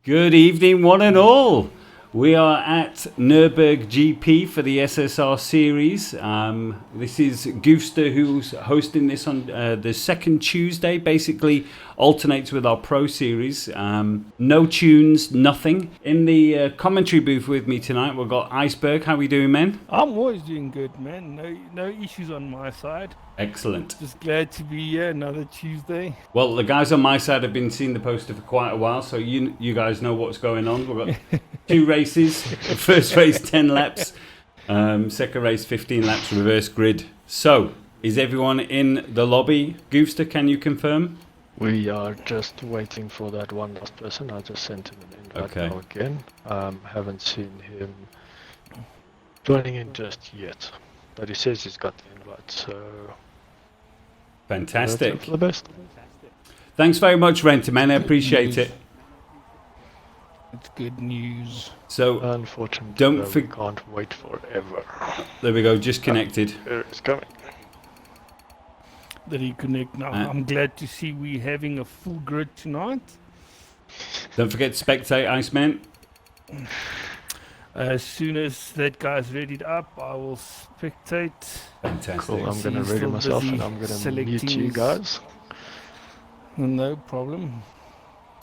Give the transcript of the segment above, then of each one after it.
Good evening, one and all. We are at Nurburg GP for the SSR series. This is Goofster who's hosting this on the second Tuesday, basically alternates with our Pro Series. No tunes, nothing. In the commentary booth with me tonight, we've got Iceberg. How are we doing, man? I'm always doing good, man. No issues on my side. Excellent. Just glad to be here another Tuesday. Well, the guys on my side have been seeing the poster for quite a while, so you guys know what's going on. We've got 2 races. The first race 10 laps, second race 15 laps, reverse grid. So, is everyone in the lobby? Goofster, can you confirm? We are just waiting for that one last person. I just sent him an invite now again. Haven't seen him joining in just yet, but he says he's got the invite, so... Fantastic. For the best. Thanks very much, Renterman. I appreciate it. It's good news. So, unfortunately, we can't wait forever. There we go, just connected. There it's coming. Did he connect now? I'm glad to see we're having a full grid tonight. Don't forget to spectate, Iceman. As soon as that guy's readied up, I will spectate. Fantastic. Cool, I'm going to ready myself and I'm going to mute you guys. No problem.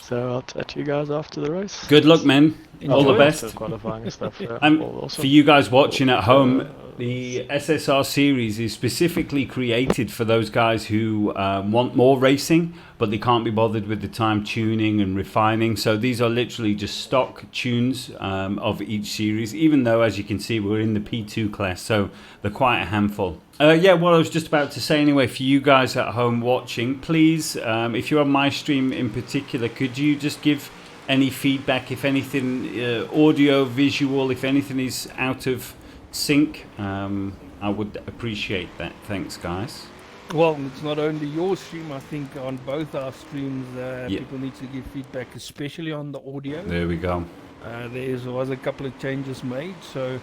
So I'll chat to you guys after the race. Good luck, men. All the best. Qualifying stuff. For you guys watching at home, the SSR series is specifically created for those guys who want more racing, but they can't be bothered with the time tuning and refining. So these are literally just stock tunes of each series, even though, as you can see, we're in the P2 class, so they're quite a handful. Yeah, what I was just about to say anyway, for you guys at home watching, please, if you're on my stream in particular, could you just give any feedback, if anything, audio, visual, if anything is out of sync? I would appreciate that. Thanks, guys. Well, it's not only your stream. I think on both our streams, people need to give feedback, especially on the audio. There we go. There was a couple of changes made, so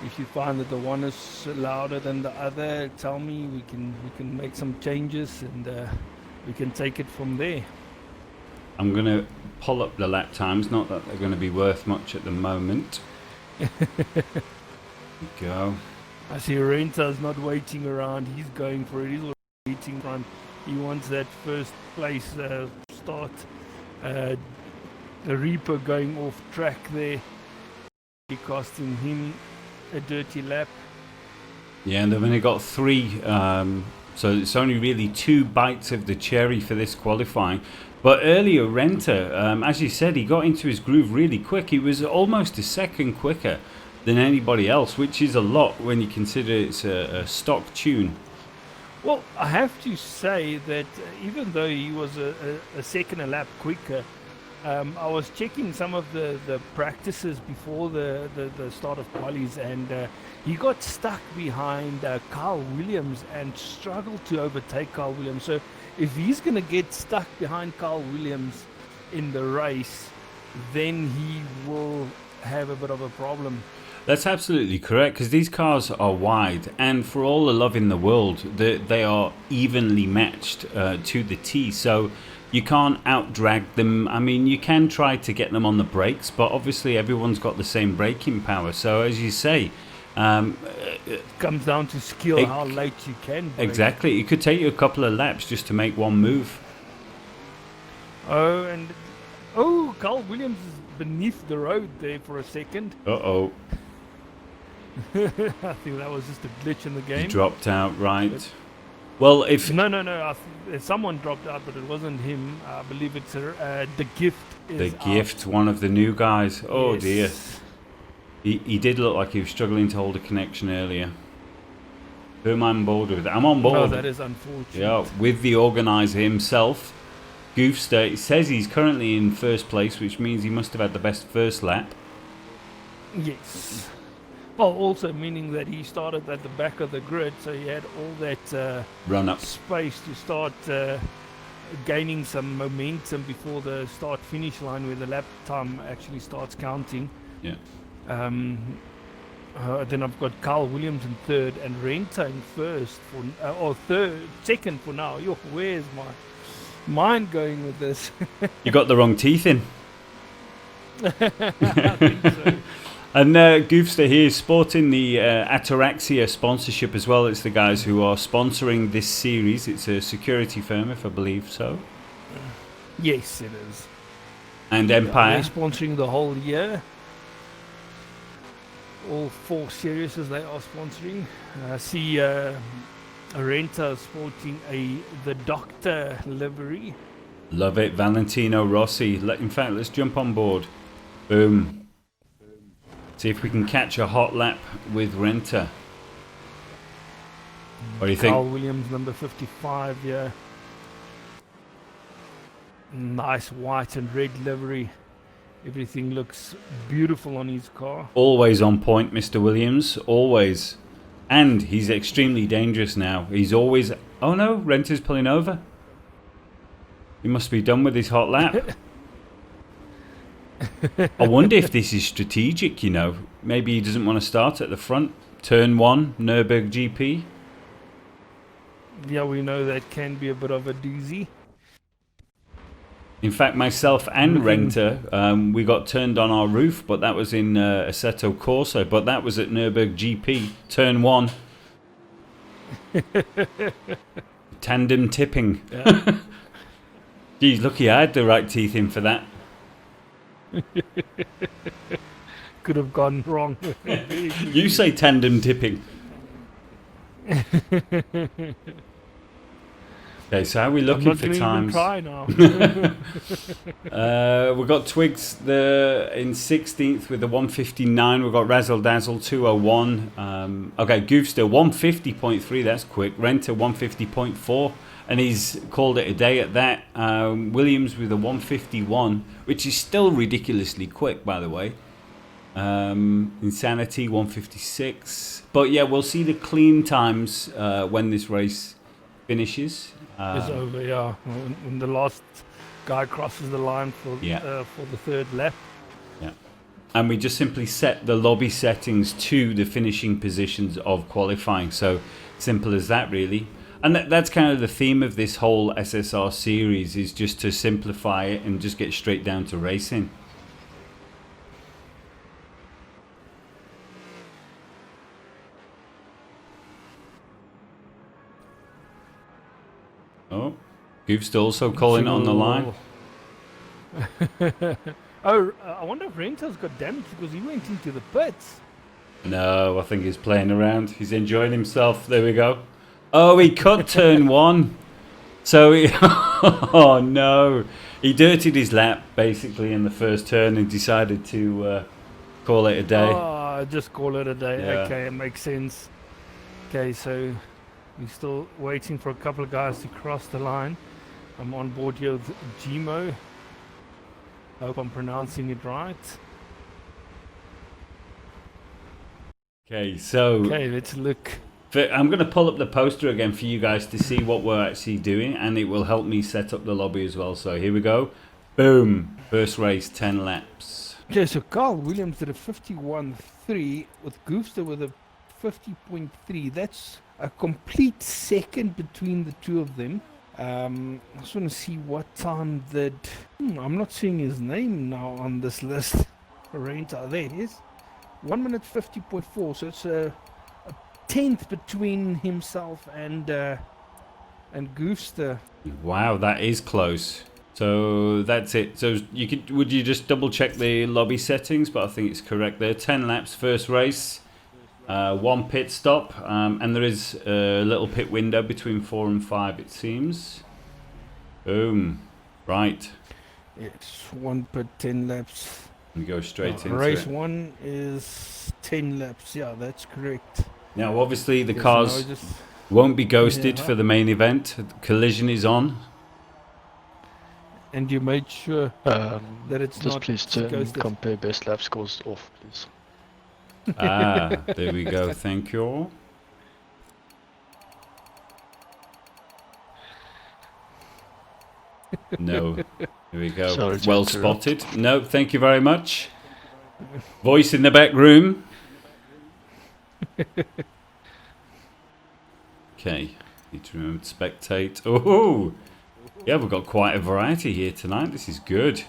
if you find that the one is louder than the other, tell me. We can make some changes and we can take it from there. I'm going to pull up the lap times. Not that they're going to be worth much at the moment. There we go. I see Renta's not waiting around. He's going for it. He's already waiting front. He wants that first place start. The Reaper going off track there. He costing him a dirty lap. Yeah, and they've only got 3, so it's only really 2 bites of the cherry for this qualifying. But earlier, Renta, as you said, he got into his groove really quick. He was almost a second quicker than anybody else, which is a lot when you consider it's a stock tune. Well, I have to say that even though he was a second a lap quicker, I was checking some of the practices before the start of qualies, and he got stuck behind Carl Williams and struggled to overtake Carl Williams. So if he's going to get stuck behind Carl Williams in the race, then he will have a bit of a problem. That's absolutely correct, because these cars are wide, and for all the love in the world, they are evenly matched to the T, so you can't out-drag them. I mean, you can try to get them on the brakes, but obviously everyone's got the same braking power. So as you say, it comes down to skill, how late you can brake. Exactly. It could take you a couple of laps just to make one move. Oh, Carl Williams is beneath the road there for a second. Uh-oh. I think that was just a glitch in the game. He dropped out, right. Well, if... No. Someone dropped out, but it wasn't him. I believe it's the Gift is Gift, one of the new guys. Oh, yes. Dear. He did look like he was struggling to hold a connection earlier. Who am I on board with? I'm on board. No, that is unfortunate. Yeah, with the organiser himself. Goofster, it says he's currently in first place, which means he must have had the best first lap. Yes. Well, also meaning that he started at the back of the grid, so he had all that run up space to start gaining some momentum before the start-finish line, where the lap time actually starts counting. Yeah. Then I've got Carl Williams in third and Renta in first second for now. Yo, where's my mind going with this? You got the wrong teeth in. I think so. And Goofster here is sporting the Ataraxia sponsorship as well. It's the guys who are sponsoring this series. It's a security firm, if I believe so. Yes, it is. And Empire. They're sponsoring the whole year. All 4 series they are sponsoring. I see Renta sporting the Doctor livery. Love it. Valentino Rossi. In fact, let's jump on board. Boom. See if we can catch a hot lap with Renta. What do you think? Carl Williams, number 55, yeah. Nice white and red livery. Everything looks beautiful on his car. Always on point, Mr. Williams. Always. And he's extremely dangerous now. He's always... Oh no, Renta's pulling over. He must be done with his hot lap. I wonder if this is strategic, you know. Maybe he doesn't want to start at the front. Turn 1, Nurburg GP. Yeah, we know that can be a bit of a doozy. In fact, myself and Renta, we got turned on our roof, but that was in Assetto Corsa, but that was at Nurburg GP. Turn 1. Tandem tipping. Yeah. Geez, lucky I had the right teeth in for that. Could have gone wrong. You say tandem tipping. Okay, so how are we looking for times? I'm not going to even try now. We've got Twigs in 16th with the 159. We've got Razzle Dazzle 201. Okay, Goofster 150.3. That's quick. Renta 150.4. And he's called it a day at that. Williams with a 151, which is still ridiculously quick, by the way. Insanity 156. But yeah, we'll see the clean times when this race finishes. It's over, yeah. When the last guy crosses the line for the third lap. Yeah. And we just simply set the lobby settings to the finishing positions of qualifying. So simple as that, really. And that's kind of the theme of this whole SSR series, is just to simplify it and just get straight down to racing. Oh, Goof's also calling on the line. Oh, I wonder if Renta's got damaged because he went into the pits. No, I think he's playing around. He's enjoying himself. There we go. Oh, he cut turn 1. So, oh no. He dirtied his lap, basically, in the first turn and decided to call it a day. Oh, just call it a day. Yeah. Okay, it makes sense. Okay, so we're still waiting for a couple of guys to cross the line. I'm on board here with Gmo. Hope I'm pronouncing it right. Okay, so... Okay, let's look. I'm going to pull up the poster again for you guys to see what we're actually doing, and it will help me set up the lobby as well. So here we go. Boom. First race, 10 laps. Okay, so Carl Williams did a 51.3 with Goofster with a 50.3. That's a complete second between the two of them. I just want to see what time that... I'm not seeing his name now on this list. Renta, there it is. 1 minute 50.4, so it's a tenth between himself and Goofster. Wow, that is close. So that's it. So would you just double check the lobby settings? But I think it's correct there. 10 laps, first race, 1 pit stop, and there is a little pit window between 4 and 5, it seems. Boom. Right. It's 1 pit, 10 laps. We go straight into race it. 1 is 10 laps. Yeah, that's correct. Now, obviously, the Yes, cars no, just, won't be ghosted Yeah. for the main event. Collision is on. and you made sure that it's just not please turn ghosted. compare best lap scores off, please. Ah, there we go. Thank you. No. Here we go. Sorry to Well interrupt. spotted. No, thank you very much. Voice in the back room. Okay. Need to remember to spectate. Oh, yeah, we've got quite a variety here tonight. This is good.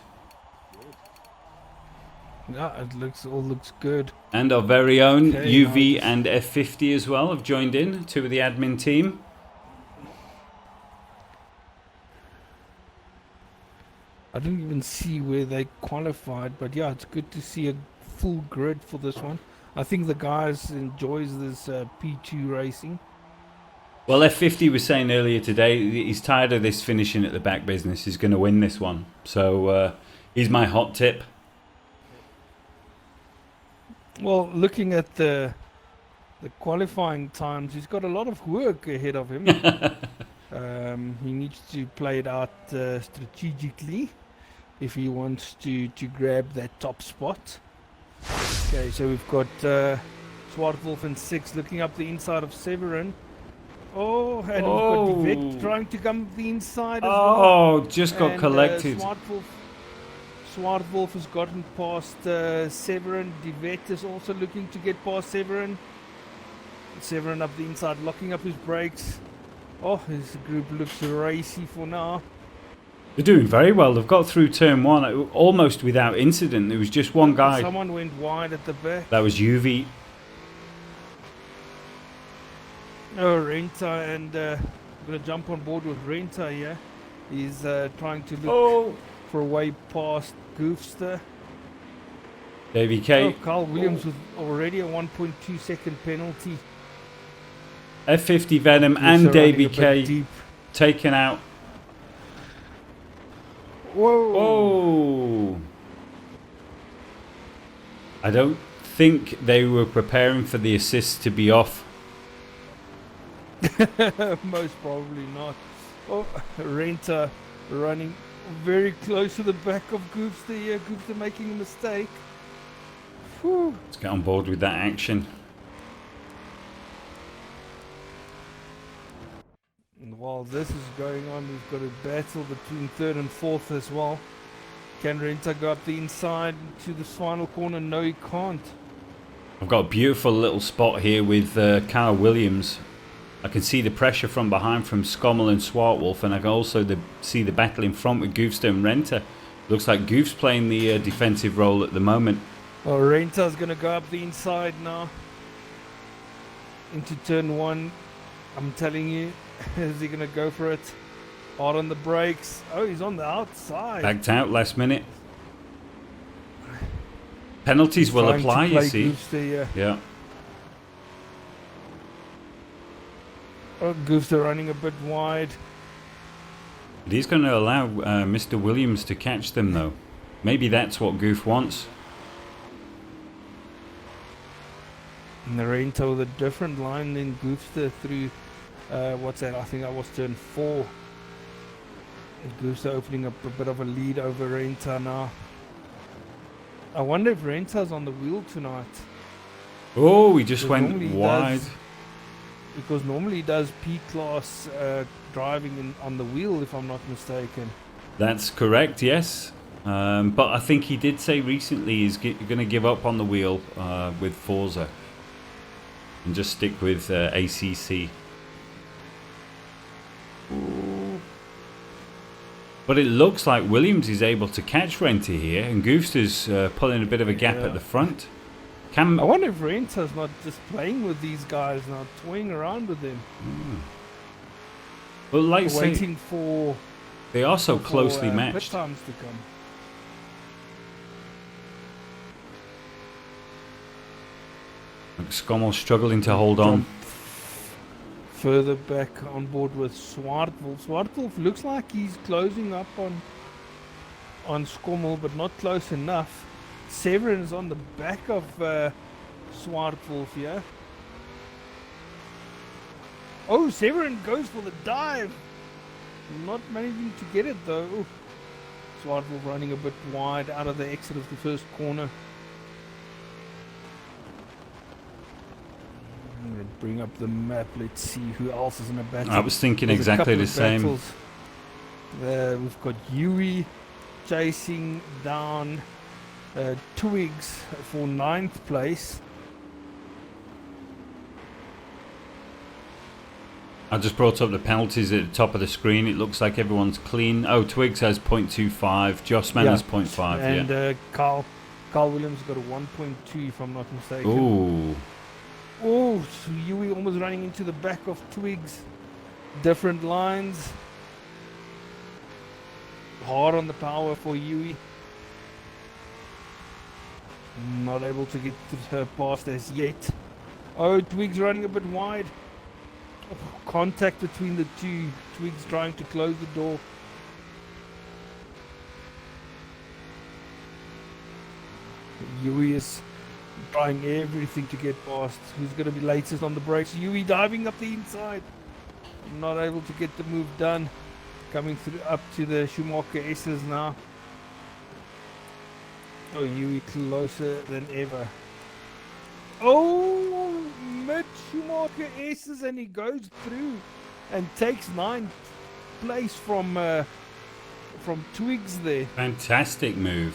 Yeah, all looks good. And our very own Okay, UV nice. and F50 as well have joined in, 2 of the admin team. I didn't even see where they qualified, but yeah, it's good to see a full grid for this one. I think the guys enjoys this P2 racing. Well, F50 was saying earlier today he's tired of this finishing at the back business. He's going to win this one. So he's my hot tip. Well, looking at the qualifying times, he's got a lot of work ahead of him. He needs to play it out strategically if he wants to grab that top spot. Okay, so we've got Swartwolf and 6 looking up the inside of Severin. Oh, and we've got Divet trying to come up the inside as well. Oh, just got And, collected. Swartwolf has gotten past Severin. Divet is also looking to get past Severin. Severin up the inside, locking up his brakes. Oh, his group looks racy for now. They're doing very well. They've got through turn 1 almost without incident. There was just one guy. Someone went wide at the back. That was UV. Oh, Renta, and I'm going to jump on board with Renta here. He's trying to look for a way past Goofster. Davey K. Oh, Carl Williams with already a 1.2 second penalty. F50 Venom and Davey K taken out. Whoa! Oh! I don't think they were preparing for the assist to be off. Most probably not. Oh, Renta running very close to the back of Goofster here. Goofster making a mistake. Whew. Let's get on board with that action. And while this is going on, we've got a battle between 3rd and 4th as well. Can Renta go up the inside to this final corner? No, he can't. I've got a beautiful little spot here with Carl Williams. I can see the pressure from behind from Scommel and Swartwolf, and I can also see the battle in front with Goofster and Renta. Looks like Goof's playing the defensive role at the moment. Well, Renta's going to go up the inside now. Into turn 1. I'm telling you, is he going to go for it? Hard on the brakes. Oh, he's on the outside. Backed out last minute. Penalties will apply, you see. Goofster, Yeah. Oh, Goofster running a bit wide. But he's going to allow Mr. Williams to catch them, though. Maybe that's what Goof wants. And the Renta with a different line than Goofster through, what's that? I think that was turn 4. And Goofster opening up a bit of a lead over Renta now. I wonder if Renta's on the wheel tonight. Oh, he just went wide. Because normally he does P-class driving on the wheel, if I'm not mistaken. That's correct, yes. But I think he did say recently he's going to give up on the wheel with Forza and just stick with ACC. Ooh. But it looks like Williams is able to catch Renta here, and Goofster's pulling a bit of a gap at the front. I wonder if Renta's not just playing with these guys now, toying around with them. Well, like waiting for they are so closely matched. Pit times to come. Scommel struggling to hold on. Further back on board with Swartwolf. Swartwolf looks like he's closing up on Scommel, but not close enough. Severin is on the back of Swartwolf here. Oh, Severin goes for the dive. Not managing to get it though. Ooh. Swartwolf running a bit wide out of the exit of the first corner. I'm going to bring up the map. Let's see who else is in a battle. I was thinking exactly the same. We've got Yui chasing down Twigs for 9th place. I just brought up the penalties at the top of the screen. It looks like everyone's clean. Oh, Twigs has 0.25. Jossman has 0.5. And Carl Carl Williams got a 1.2 if I'm not mistaken. Ooh. Oh, so Yui almost running into the back of Twigs. Different lines. Hard on the power for Yui. Not able to get her past as yet. Oh, Twigs running a bit wide. Contact between the two. Twigs trying to close the door. Yui is trying everything to get past. Who's going to be latest on the brakes? Yui diving up the inside. Not able to get the move done. Coming through up to the Schumacher S's now. Oh, Yui closer than ever. Oh, mid Schumacher S's, and he goes through and takes 9th place from Twigs there. Fantastic move.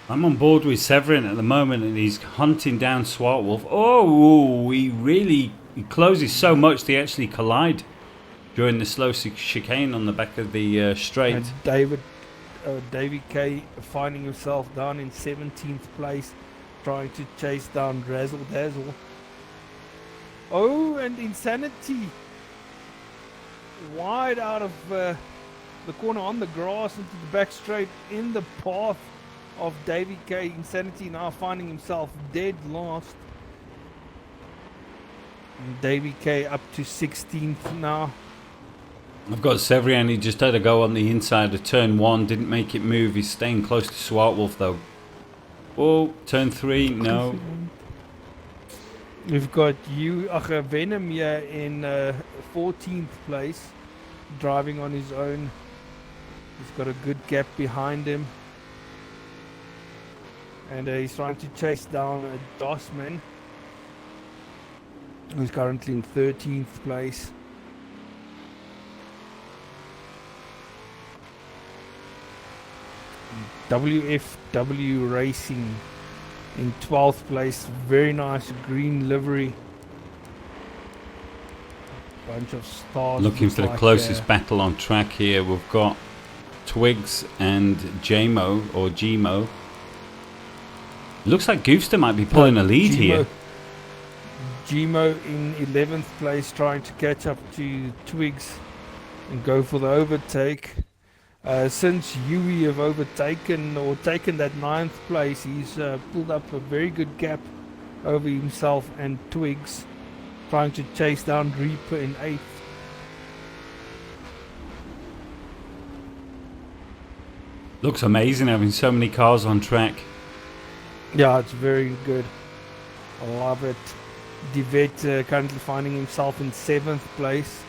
I'm on board with Severin at the moment, and he's hunting down Swartwolf. Oh, he closes so much they actually collide during the slow chicane on the back of the straight. And Davy K finding himself down in 17th place, trying to chase down Razzle Dazzle. Oh, and Insanity wide out of the corner on the grass into the back straight in the path of Davy K. Insanity now finding himself dead last. And Davy K up to 16th now. I've got Severian. He just had a go on the inside of turn 1, didn't make it move. He's staying close to Swartwolf though. Oh, turn 3, no. We've got Venom here in 14th place, driving on his own. He's got a good gap behind him. And he's trying to chase down Dossman, who's currently in 13th place. WFW Racing in 12th place. Very nice green livery. Bunch of stars. Looking for the closest battle on track here. We've got Twigs and JMO or GMO. Looks like Goofster might be pulling a lead here. GMO in 11th place, trying to catch up to Twigs and go for the overtake. Since Yui have taken that 9th place, he's pulled up a very good gap over himself and Twigs, trying to chase down Reaper in 8th. Looks amazing having so many cars on track. Yeah, it's very good. I love it. Devet currently finding himself in 7th place.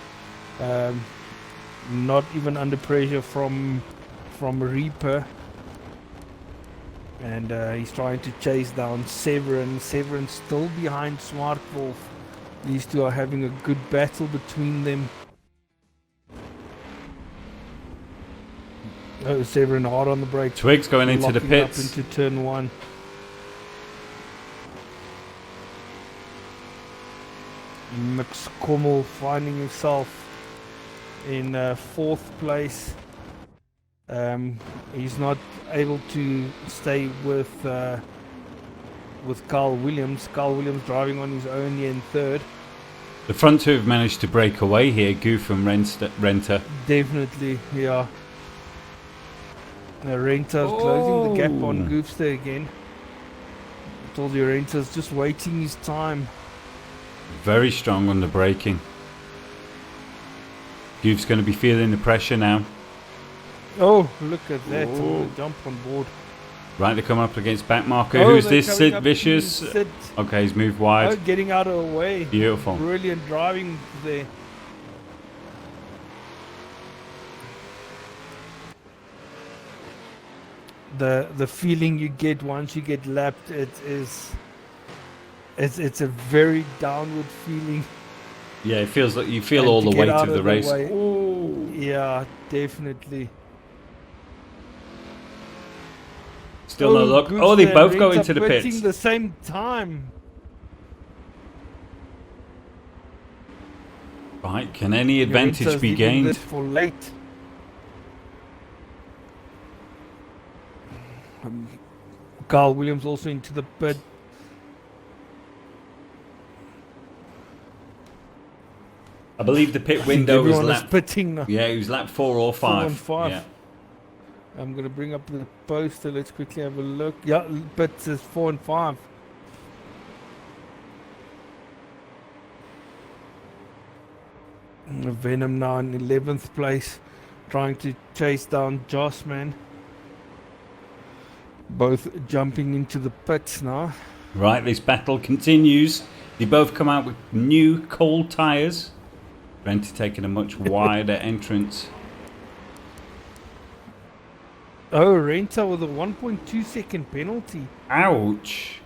Not even under pressure from Reaper. And he's trying to chase down Severin. Severin's still behind Swartwolf. These two are having a good battle between them. Oh, Severin hard on the brake. Twigs going into the pits. Up into turn 1. Max Kommel finding himself in 4th place. He's not able to stay with Carl Williams. Carl Williams driving on his own here in 3rd. The front two have managed to break away here, Goof and Renter. Definitely, yeah. Renter's closing the gap on Goofster again. I told you, Renter's just waiting his time. Very strong on the braking. Goof's going to be feeling the pressure now. Oh, look at that. Jump on board. Right, they come up against backmarker. Who's this? Sid Vicious? Sid. Okay, he's moved wide. Oh, getting out of the way. Beautiful. Brilliant driving there. The feeling you get once you get lapped, it's a very downward feeling. Yeah, it feels like you feel all the weight of the race. Yeah, definitely. Still no luck. Oh, they both go into the pits. At the same time. Right, can any advantage be gained? For late. Carl Williams also into the pit. I believe the pit I think window was everyone is lap. pitting now. Yeah, it was lap 4 or 5. 4 and 5. Yeah. I'm going to bring up the poster. Let's quickly have a look. Yeah, pits is 4 and 5. Venom now in 11th place, trying to chase down Joss, man. Both jumping into the pits now. Right, this battle continues. They both come out with new cold tyres. Renter taking a much wider entrance. Oh, Renta with a 1.2 second penalty. Ouch.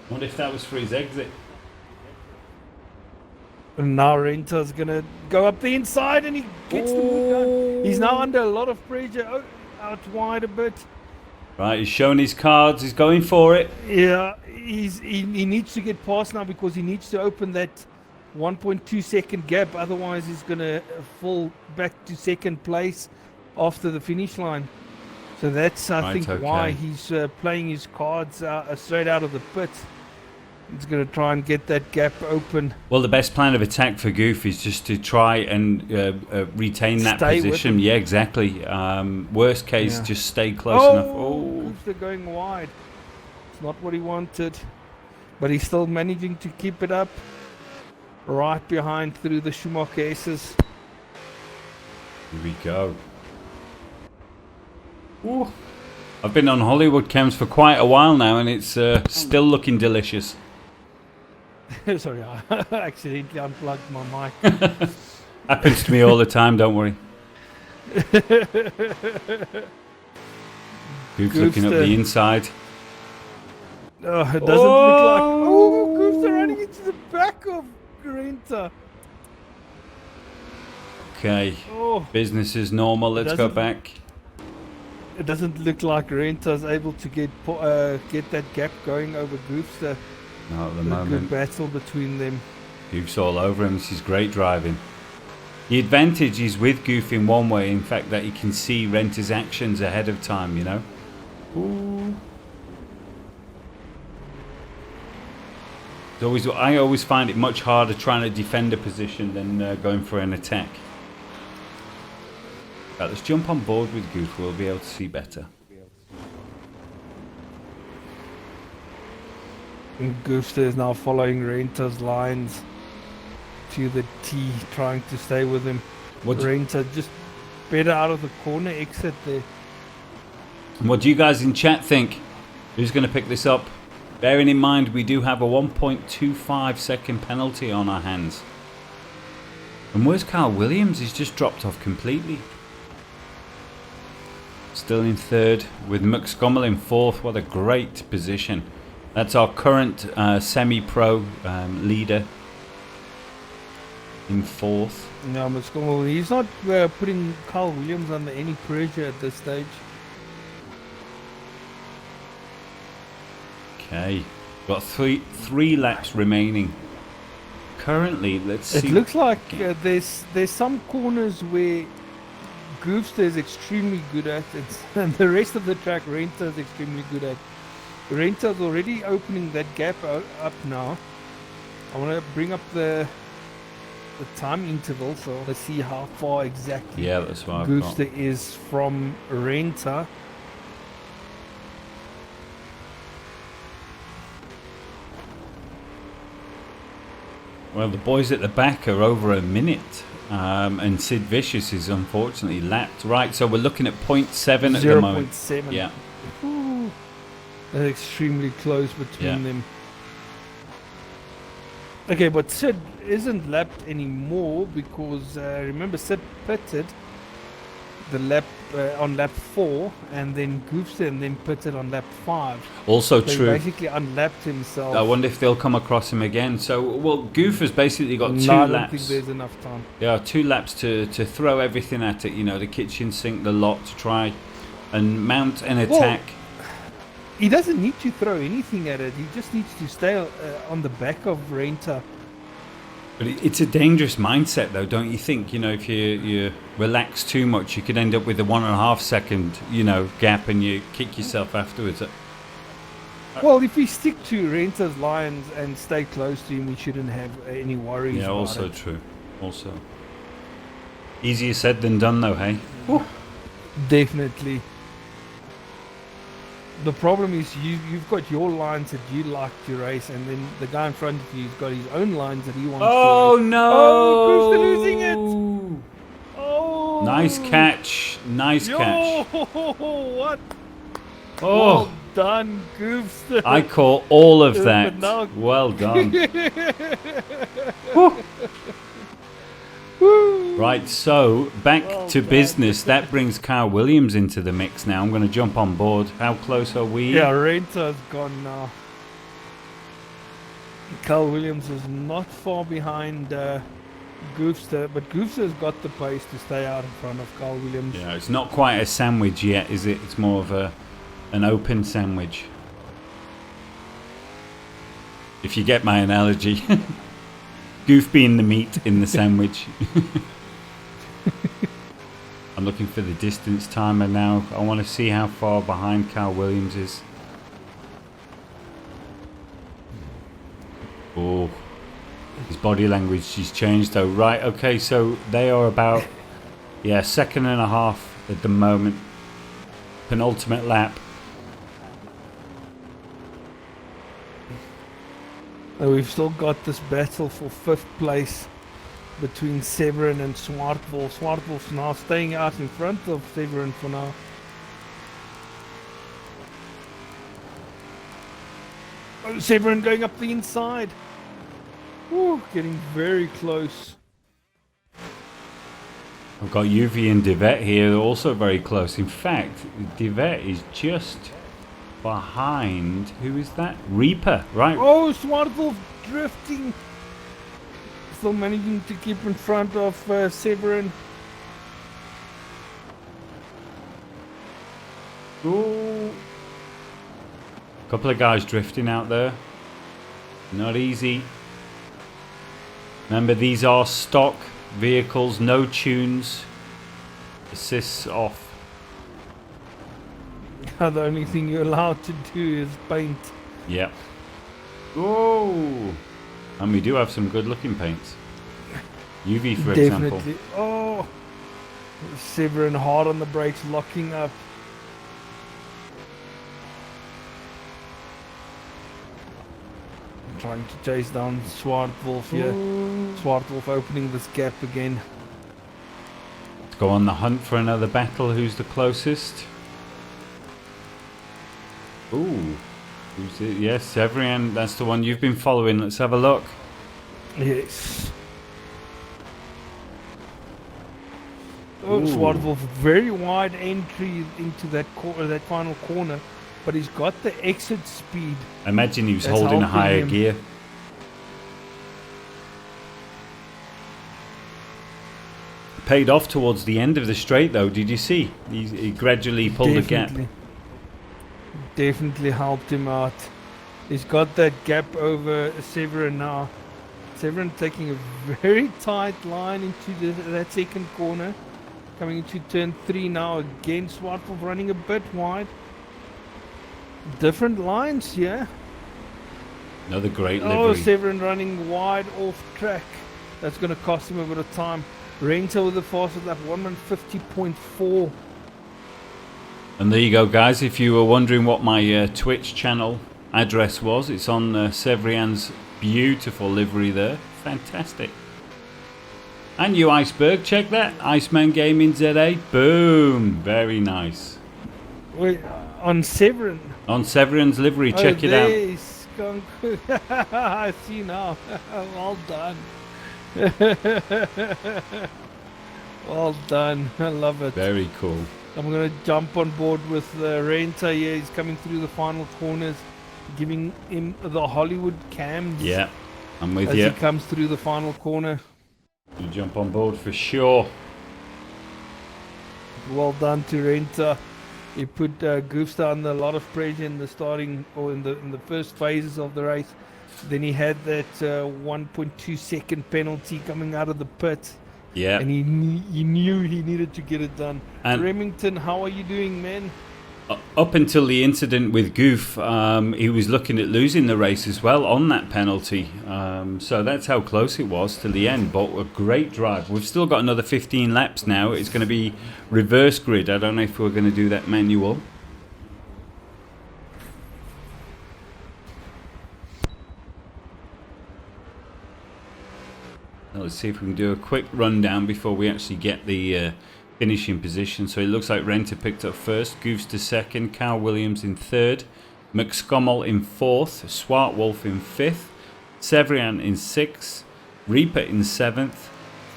What if that was for his exit? And now Renta's going to go up the inside and he gets the move done. He's now under a lot of pressure. Oh, out wide a bit. Right, he's showing his cards. He's going for it. Yeah, he needs to get past now because he needs to open that 1.2 second gap. Otherwise, he's going to fall back to second place after the finish line. So that's, I think, why he's playing his cards straight out of the pit. He's going to try and get that gap open. Well, the best plan of attack for Goof is just to try and retain that position. Yeah, exactly. Worst case, just stay close enough. Oh, Goof's going wide. It's not what he wanted. But he's still managing to keep it up. Right behind through the Schumacher S's. Here we go. Ooh. I've been on Hollywood cams for quite a while now, and it's still looking delicious. Sorry, I accidentally unplugged my mic. Happens to me all the time, don't worry. Goof's looking up the inside. Oh, it doesn't look like... Oh, Goof's running into the back of Renta. Okay, business is normal. Let's go back. It doesn't look like Renta's able to get that gap going over Goofster. Not at the moment. Good battle between them. Goof's all over him. This is great driving. The advantage is with Goof in one way, in fact, that he can see Renta's actions ahead of time, you know. Ooh. I always find it much harder trying to defend a position than going for an attack. Right, let's jump on board with Goof. We'll be able to see better. Goofster is now following Renta's lines to the T, trying to stay with him. Renta just better out of the corner exit there. What do you guys in chat think? Who's going to pick this up? Bearing in mind we do have a 1.25 second penalty on our hands. And where's Carl Williams? He's just dropped off completely. Still in third with McScommel in fourth. What a great position. That's our current semi-pro leader in fourth. No, McScommel, he's not putting Carl Williams under any pressure at this stage. Okay, got three laps remaining. Currently, let's see. It looks like there's some corners where Goofster is extremely good at it, and the rest of the track Renta is extremely good at. Renta's already opening that gap up now. I want to bring up the time interval, so let's see how far exactly that's what Goofster is from Renta. Well, the boys at the back are over a minute, and Sid Vicious is unfortunately lapped. Right, so we're looking at 0.7 at the moment. 0.7. Yeah. Ooh, they're extremely close between them. Okay, but Sid isn't lapped anymore because remember Sid pitted the lap on lap 4, and then Goofster and then pitted on lap 5. Also so true. He basically unlapped himself. I wonder if they'll come across him again. So, well, Goof has basically got 2 laps. I don't think there's enough time. Yeah, 2 laps to throw everything at it. You know, the kitchen sink, the lot, to try and mount an attack. He doesn't need to throw anything at it. He just needs to stay on the back of Renta. But it's a dangerous mindset, though, don't you think? You know, if you relax too much, you could end up with a 1.5 second, gap, and you kick yourself afterwards. Well, if we stick to Renta's lines and stay close to him, we shouldn't have any worries. Yeah, about also it. true. Also. Easier said than done, though, hey? Definitely. The problem is you've got your lines that you like to race, and then the guy in front of you's got his own lines that he wants to race. No! Oh, Goose losing it! Oh! Nice catch. Nice catch. What? Oh, Well done, Goofster. I call all of But that. now- Well done. Woo. Right, so back Well to done. business. That brings Kyle Williams into the mix now. I'm going to jump on board. How close are we? Yeah, Renta's gone now. Carl Williams is not far behind Goofster, but Goofster's got the pace to stay out in front of Carl Williams. Yeah, it's not quite a sandwich yet, is it? It's more of an open sandwich. If you get my analogy. Goof being the meat in the sandwich. I'm looking for the distance timer now. I want to see how far behind Carl Williams is. Oh, his body language has changed though. Right, okay, so they are about, yeah, 1.5 seconds at the moment. Penultimate lap. We've still got this battle for 5th place between Severin and Swartwolf. Swartwolf's now staying out in front of Severin for now. Oh, Severin going up the inside. Ooh, getting very close. I've got UV and Devet here, they're also very close. In fact, Devet is just behind, who is that? Reaper, right? Oh, Swartwolf drifting. Still managing to keep in front of Severin. Ooh. Couple of guys drifting out there. Not easy. Remember, these are stock vehicles, no tunes. Assists off. The only thing you're allowed to do is paint. Yep. Oh, and we do have some good looking paints. UV, for example. Definitely. Oh, Severin hard on the brakes, locking up. Trying to chase down Swartwolf here. Swartwolf opening this gap again. Let's go on the hunt for another battle. Who's the closest? Ooh. Who's it? Yes, Severin. That's the one you've been following. Let's have a look. Yes. Oh, Ooh. Swartwolf, very wide entry into that that final corner, but he's got the exit speed. I imagine he was That's holding a helping higher him. gear. Paid off towards the end of the straight though, did you see? He gradually pulled a gap. Definitely helped him out. He's got that gap over Severin now. Severin taking a very tight line into that second corner. Coming into turn 3 now again. Swartwolf running a bit wide. Different lines here. Another great Oh, livery. Severin running wide off track. That's going to cost him a bit of time. Renta with the fastest lap, 1:50.4. And there you go, guys. If you were wondering what my Twitch channel address was, it's on Severian's beautiful livery there. Fantastic. And you, Iceberg, check that. IcemanGamingZA. Boom. Very nice. Wait, on Severin. On Severin's livery, check it out. There, skunk. I see now. Well done. Well done. I love it. Very cool. I'm going to jump on board with Renta here. He's coming through the final corners, giving him the Hollywood cams Yeah, I'm with as you. he comes through the final corner. You jump on board for sure. Well done to Renta. He put Goofstar under a lot of pressure in the starting or in the first phases of the race. Then he had that 1.2 second penalty coming out of the pit. Yeah. And he knew he needed to get it done. And Remington, how are you doing, man? Up until the incident with Goof, he was looking at losing the race as well on that penalty. So that's how close it was to the end. But a great drive. We've still got another 15 laps now. It's going to be reverse grid. I don't know if we're going to do that manual. Let's see if we can do a quick rundown before we actually get the finishing position. So it looks like Renter picked up first, Goofs to second, Carl Williams in third, McScummel in fourth, Swartwolf in fifth, Severian in sixth, Reaper in seventh,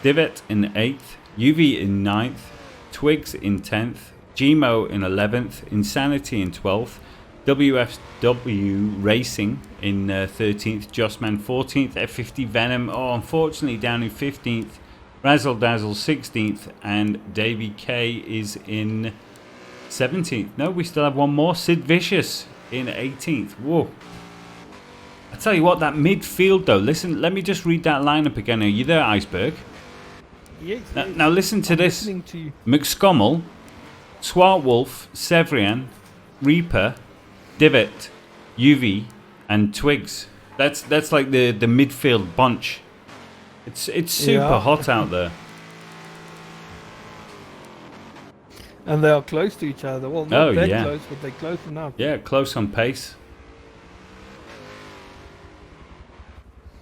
Divot in eighth, UV in ninth, Twigs in 10th, Gmo in 11th, Insanity in 12th, WFW Racing in 13th, Justman 14th, F50 Venom, unfortunately down in 15th, Razzle Dazzle 16th, and Davey K is in 17th. No, we still have one more. Sid Vicious in 18th. Whoa. I tell you what, that midfield though, listen, let me just read that lineup again. Are you there, Iceberg? Yes. Now listen to this. Listening to you. McScummel, Swartwolf, Severian, Reaper, Divot, UV, and Twigs. That's like the midfield bunch. It's super hot out there. And they are close to each other. Well, not that close, but they're close enough. Yeah, close on pace.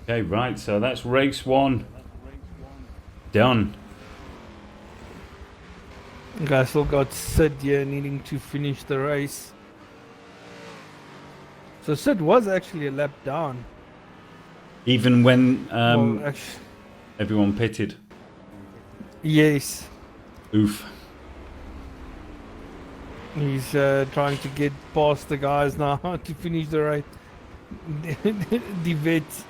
Okay, right, so that's race one. Done. Okay, I still got Sid here needing to finish the race. So Sid was actually a lap down. Even when Well, everyone pitted. yes. Oof. He's trying to get past the guys now to finish the race. The vets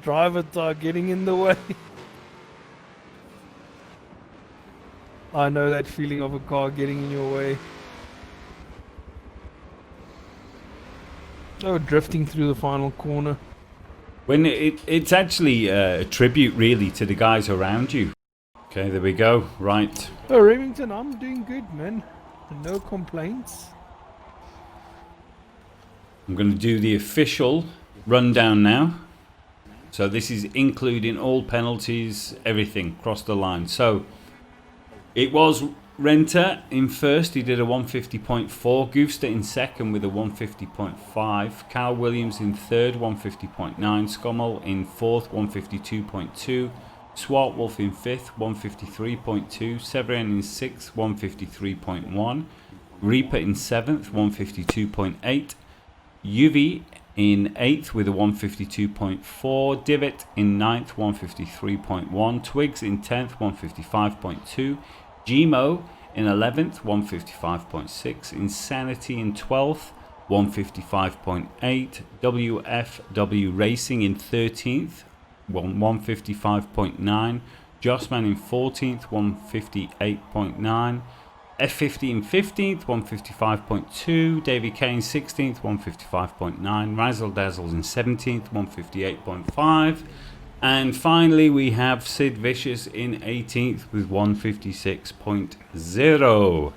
drivers are getting in the way. I know that feeling of a car getting in your way. Oh, drifting through the final corner. When it's actually a tribute really to the guys around you. Okay, there we go. Right. Oh, Remington, I'm doing good, man. No complaints. I'm going to do the official rundown now. So this is including all penalties, everything, cross the line. So it was Renter in first, he did a 150.4. Goofster in second with a 150.5. Carl Williams in third, 150.9. Scummel in fourth, 152.2. Swartwolf in fifth, 153.2. Severian in sixth, 153.1. Reaper in seventh, 152.8. UV in 8th with a 152.4, Divot in 9th, 153.1, Twigs in 10th, 155.2, Gmo in 11th, 155.6, Insanity in 12th, 155.8, WFW Racing in 13th, 155.9, Jossman in 14th, 158.9, F50 in 15th, 155.2, Davey K in 16th, 155.9, Razzle Dazzles in 17th, 158.5, and finally we have Sid Vicious in 18th with 156.0.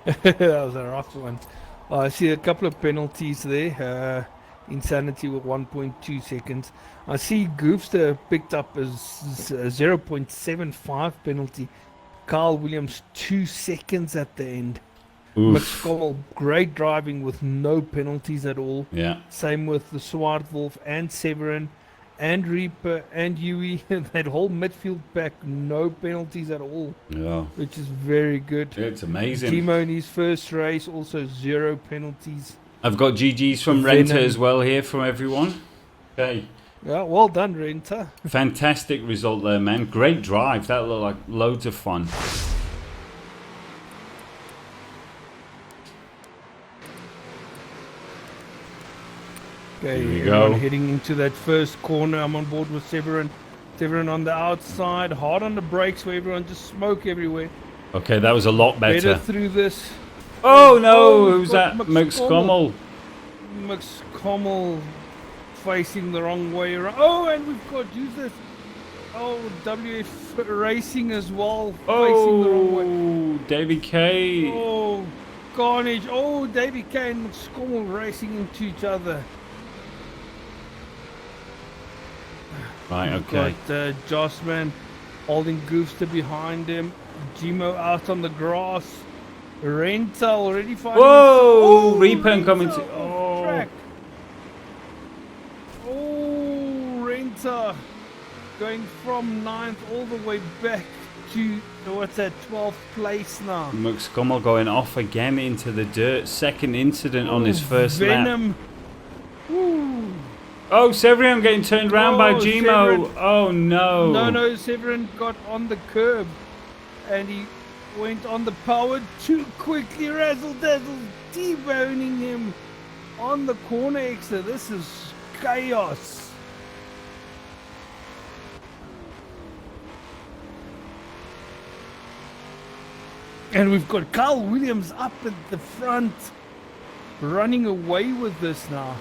That was a rough one. I see a couple of penalties there. Insanity with 1.2 seconds. I see Goofster picked up a 0.75 penalty. Carl Williams 2 seconds at the end. McScummel, great driving with no penalties at all. Yeah. Same with the Swartwolf and Severin and Reaper and Yui. That whole midfield pack, no penalties at all. Yeah. Which is very good. It's amazing. Gmo in his first race, also 0 penalties. I've got GGs from Renter as well here from everyone. Okay. Yeah, well done, Renter. Fantastic result there, man. Great drive. That looked like loads of fun. Okay, here we go. Heading into that first corner. I'm on board with Severin. Severin on the outside, hard on the brakes for everyone, just smoke everywhere. Okay, that was a lot better. Through this. Oh no, who's that? McScummel. McScummel facing the wrong way around. Oh, and we've got Jesus. Oh, WF Racing as well, facing the wrong way. Oh, David K. Oh, carnage. Oh, David K and McScormel racing into each other. Right, okay. Got Jossman holding Goofster behind him. Gmo out on the grass. Renta already finding. Whoa! Reaper coming to. Oh. Track. Oh, Renta going from 9th all the way back to what's that, 12th place now. McScummel going off again into the dirt. Second incident on his first lap. Venom. Woo. Oh, Severin getting turned around by Gmo. Severin. Oh no. No, Severin got on the curb and he went on the power too quickly. Razzle dazzle, deboning him on the corner exit. This is chaos. And we've got Carl Williams up at the front, running away with this now.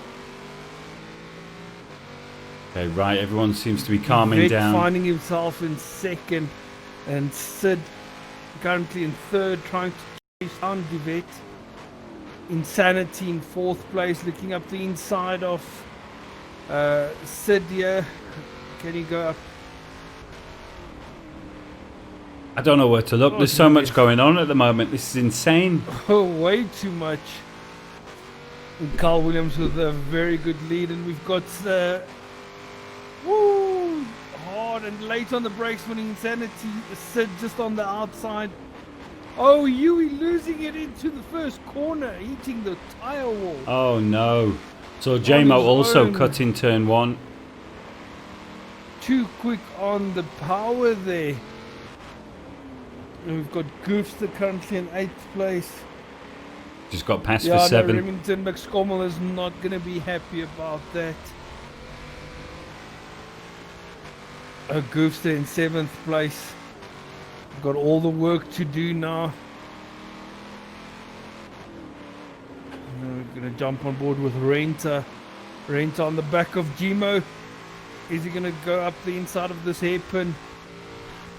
Okay, right, everyone seems to be calming Vet down. finding himself in second, and Sid currently in third, trying to chase down Divet. Insanity in fourth place, looking up the inside of Sid here. Can he go up? I don't know where to look. There's so much going on at the moment. This is insane. Oh, way too much. And Carl Williams with a very good lead, and we've got woo, hard and late on the brakes when Insanity. Sid just on the outside. Oh, Yui losing it into the first corner, hitting the tire wall. Oh no. So JMO also cut in turn 1. Too quick on the power there. And we've got Goofster currently in 8th place. Just got past Yeah, for 7. no, Remington McScommel is not going to be happy about that. Goofster in 7th place. Got all the work to do now. And we're going to jump on board with Renta. Renta on the back of Gmo. Is he going to go up the inside of this hairpin?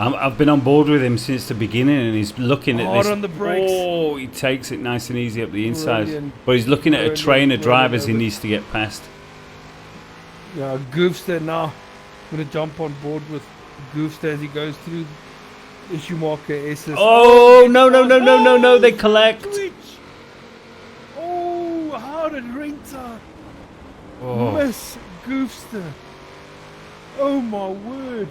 I've been on board with him since the beginning, and he's looking at Hard this. on the brakes. Oh, he takes it nice and easy up the inside. Brilliant. But he's looking at a train of drivers he brilliant. needs to get past. Yeah, Goofster now. Going to jump on board with Goofster as he goes through the Schumacher SS. Oh, no, they collect. Switch. Oh, how did Renta Oh. miss Goofster? Oh my word.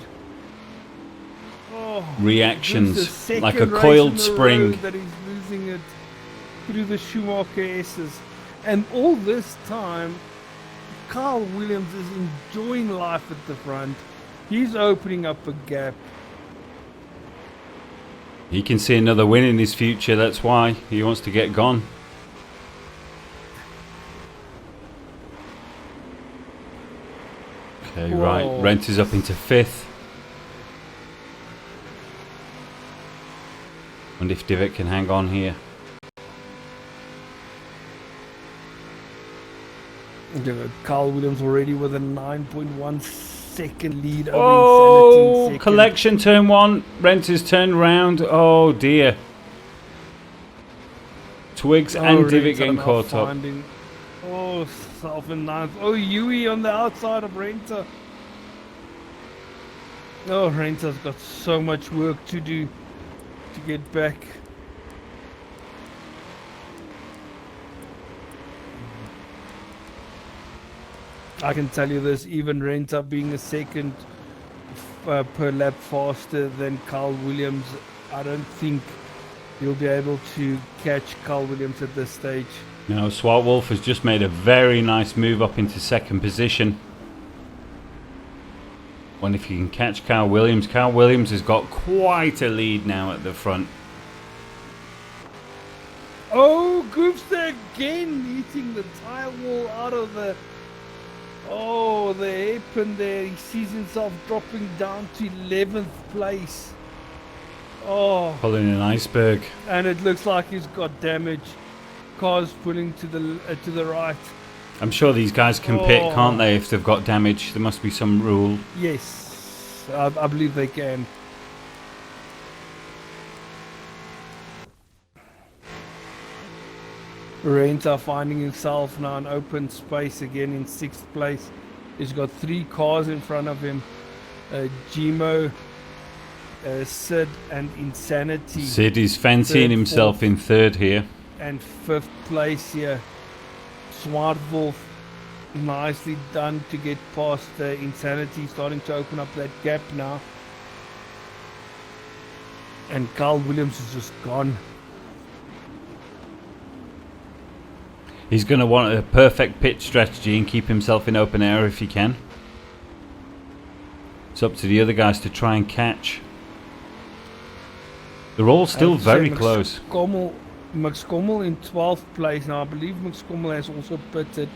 Oh, Reactions Goofster's second like a race coiled in a spring. row that he's losing it through the Schumacher S's. And all this time, Carl Williams is enjoying life at the front. He's opening up a gap. He can see another win in his future. That's why he wants to get gone. Okay, Whoa. right. Rent is up into 5th. And if Divot can hang on here. Carl Williams already with a 9.1 second lead over Oh, Insanity in second. collection turn 1. Rent is turned round. Oh dear. Twigs and Renta Divot getting now caught up. finding- Oh, self in 9th. Oh, Yui on the outside of Renta. Oh, Renta's got so much work to do to get back. I can tell you this, even Renta being a second per lap faster than Carl Williams, I don't think you'll be able to catch Carl Williams at this stage. Now, Swart Wolf has just made a very nice move up into second position. When if you can catch Carl Williams has got quite a lead now at the front. Oh, Goofster again hitting the tire wall out of the... Oh, the hairpin there. He sees himself dropping down to 11th place. Oh, Pulling an iceberg. and it looks like he's got damage. Car's pulling to the right. I'm sure these guys can pit, Oh. can't they, if they've got damage? There must be some rule. Yes. I believe they can. Renta finding himself now in open space again in 6th place. He's got 3 cars in front of him. Gmo, Sid and Insanity. Sid is fancying himself in 3rd here. And 5th place here. Swartwolf, nicely done to get past Insanity, starting to open up that gap now. And Carl Williams is just gone. He's going to want a perfect pit strategy and keep himself in open air if he can. It's up to the other guys to try and catch. They're all still very close. Max Kommel in 12th place. Now I believe Max Kommel has also pitted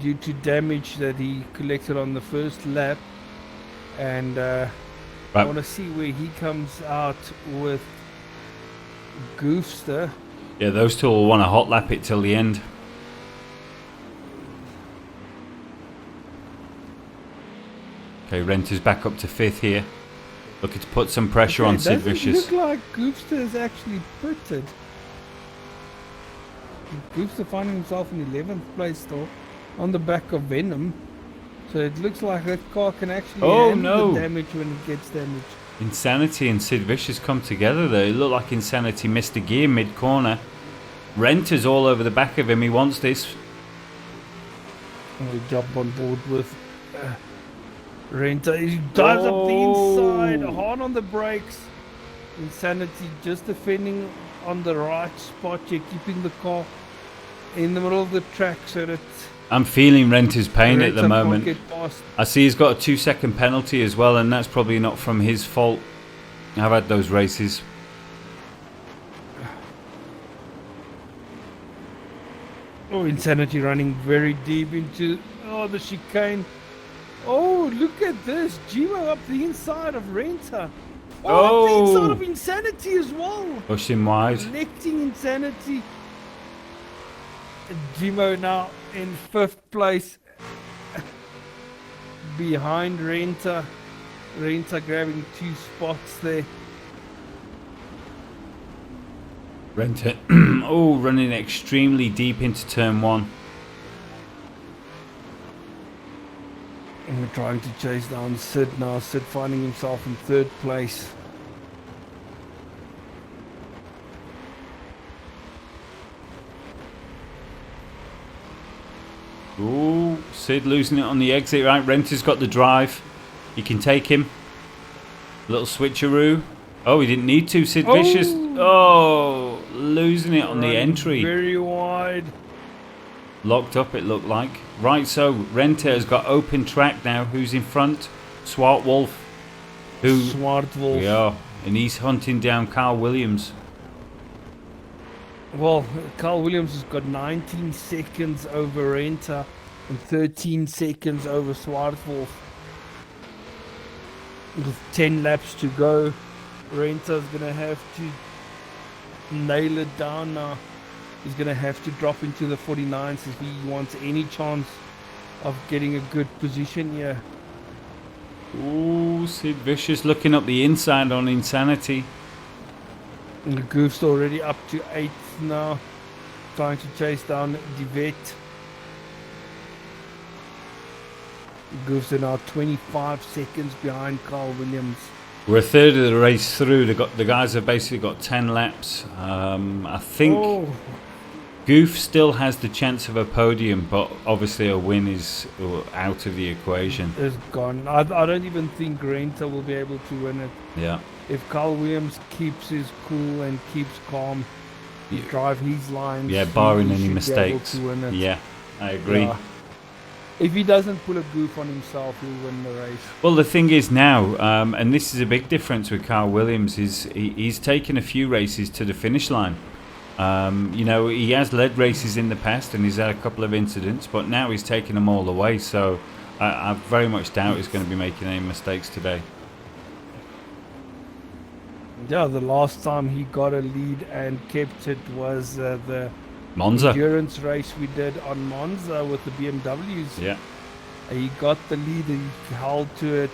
due to damage that he collected on the first lap. And I want to see where he comes out with Goofster. Yeah, those two will want to hot lap it till the end. Okay, Renter's back up to 5th here. Looking to put some pressure on Sid Vicious. It look like Goofster is actually pitted. Goofster finding himself in 11th place still, on the back of Venom. So it looks like that car can actually handle the damage when it gets damaged. Insanity and Sid Vicious come together there. It looked like Insanity missed a gear mid-corner. Renter's all over the back of him. He wants this. And we jump on board with Renter. He dives up the inside, hard on the brakes. Insanity just defending on the right spot here, keeping the car in the middle of the track so that I'm feeling Renter's pain at the Renter moment. can't get past. I see he's got a 2-second penalty as well, and that's probably not from his fault. I've had those races. Oh, Insanity running very deep into the chicane. Oh, look at this. Gmo up the inside of Renter. Up the inside of Insanity as well. Push him wide. Connecting Insanity. Gmo now in 5th place. Behind Renter. Renter grabbing 2 spots there. Renter, running extremely deep into turn 1. And we're trying to chase down Sid now. Sid finding himself in 3rd place. Ooh, Sid losing it on the exit. Right, Renter's got the drive. You can take him. Little switcheroo. Oh, he didn't need to. Sid Vicious. Oh, losing it on the entry. Very wide. Locked up, it looked like. Right, so Renter has got open track now. Who's in front? Swartwolf. Swartwolf. Yeah, and he's hunting down Carl Williams. Well, Carl Williams has got 19 seconds over Renter and 13 seconds over Swartwolf. With 10 laps to go, Renter's going to have to nail it down now. He's going to have to drop into the 49s if he wants any chance of getting a good position here. Ooh, Sid Vicious looking up the inside on Insanity. And the Goof's already up to 8th now, trying to chase down Devet. Goof's are now 25 seconds behind Carl Williams. We're a third of the race through. The guys have basically got 10 laps. I think Goof still has the chance of a podium, but obviously a win is out of the equation. It's gone. I don't even think Renter will be able to win it. Yeah. If Carl Williams keeps his cool and keeps calm, drive his lines. Yeah, barring any mistakes. Yeah, I agree. Yeah. If he doesn't pull a Goof on himself, he'll win the race. Well, the thing is now, and this is a big difference with Carl Williams, is he's taken a few races to the finish line. He has led races in the past and he's had a couple of incidents, but now he's taken them all away. So I very much doubt he's going to be making any mistakes today. Yeah, the last time he got a lead and kept it was the Monza endurance race we did on Monza with the BMWs. Yeah. He got the lead and he held to it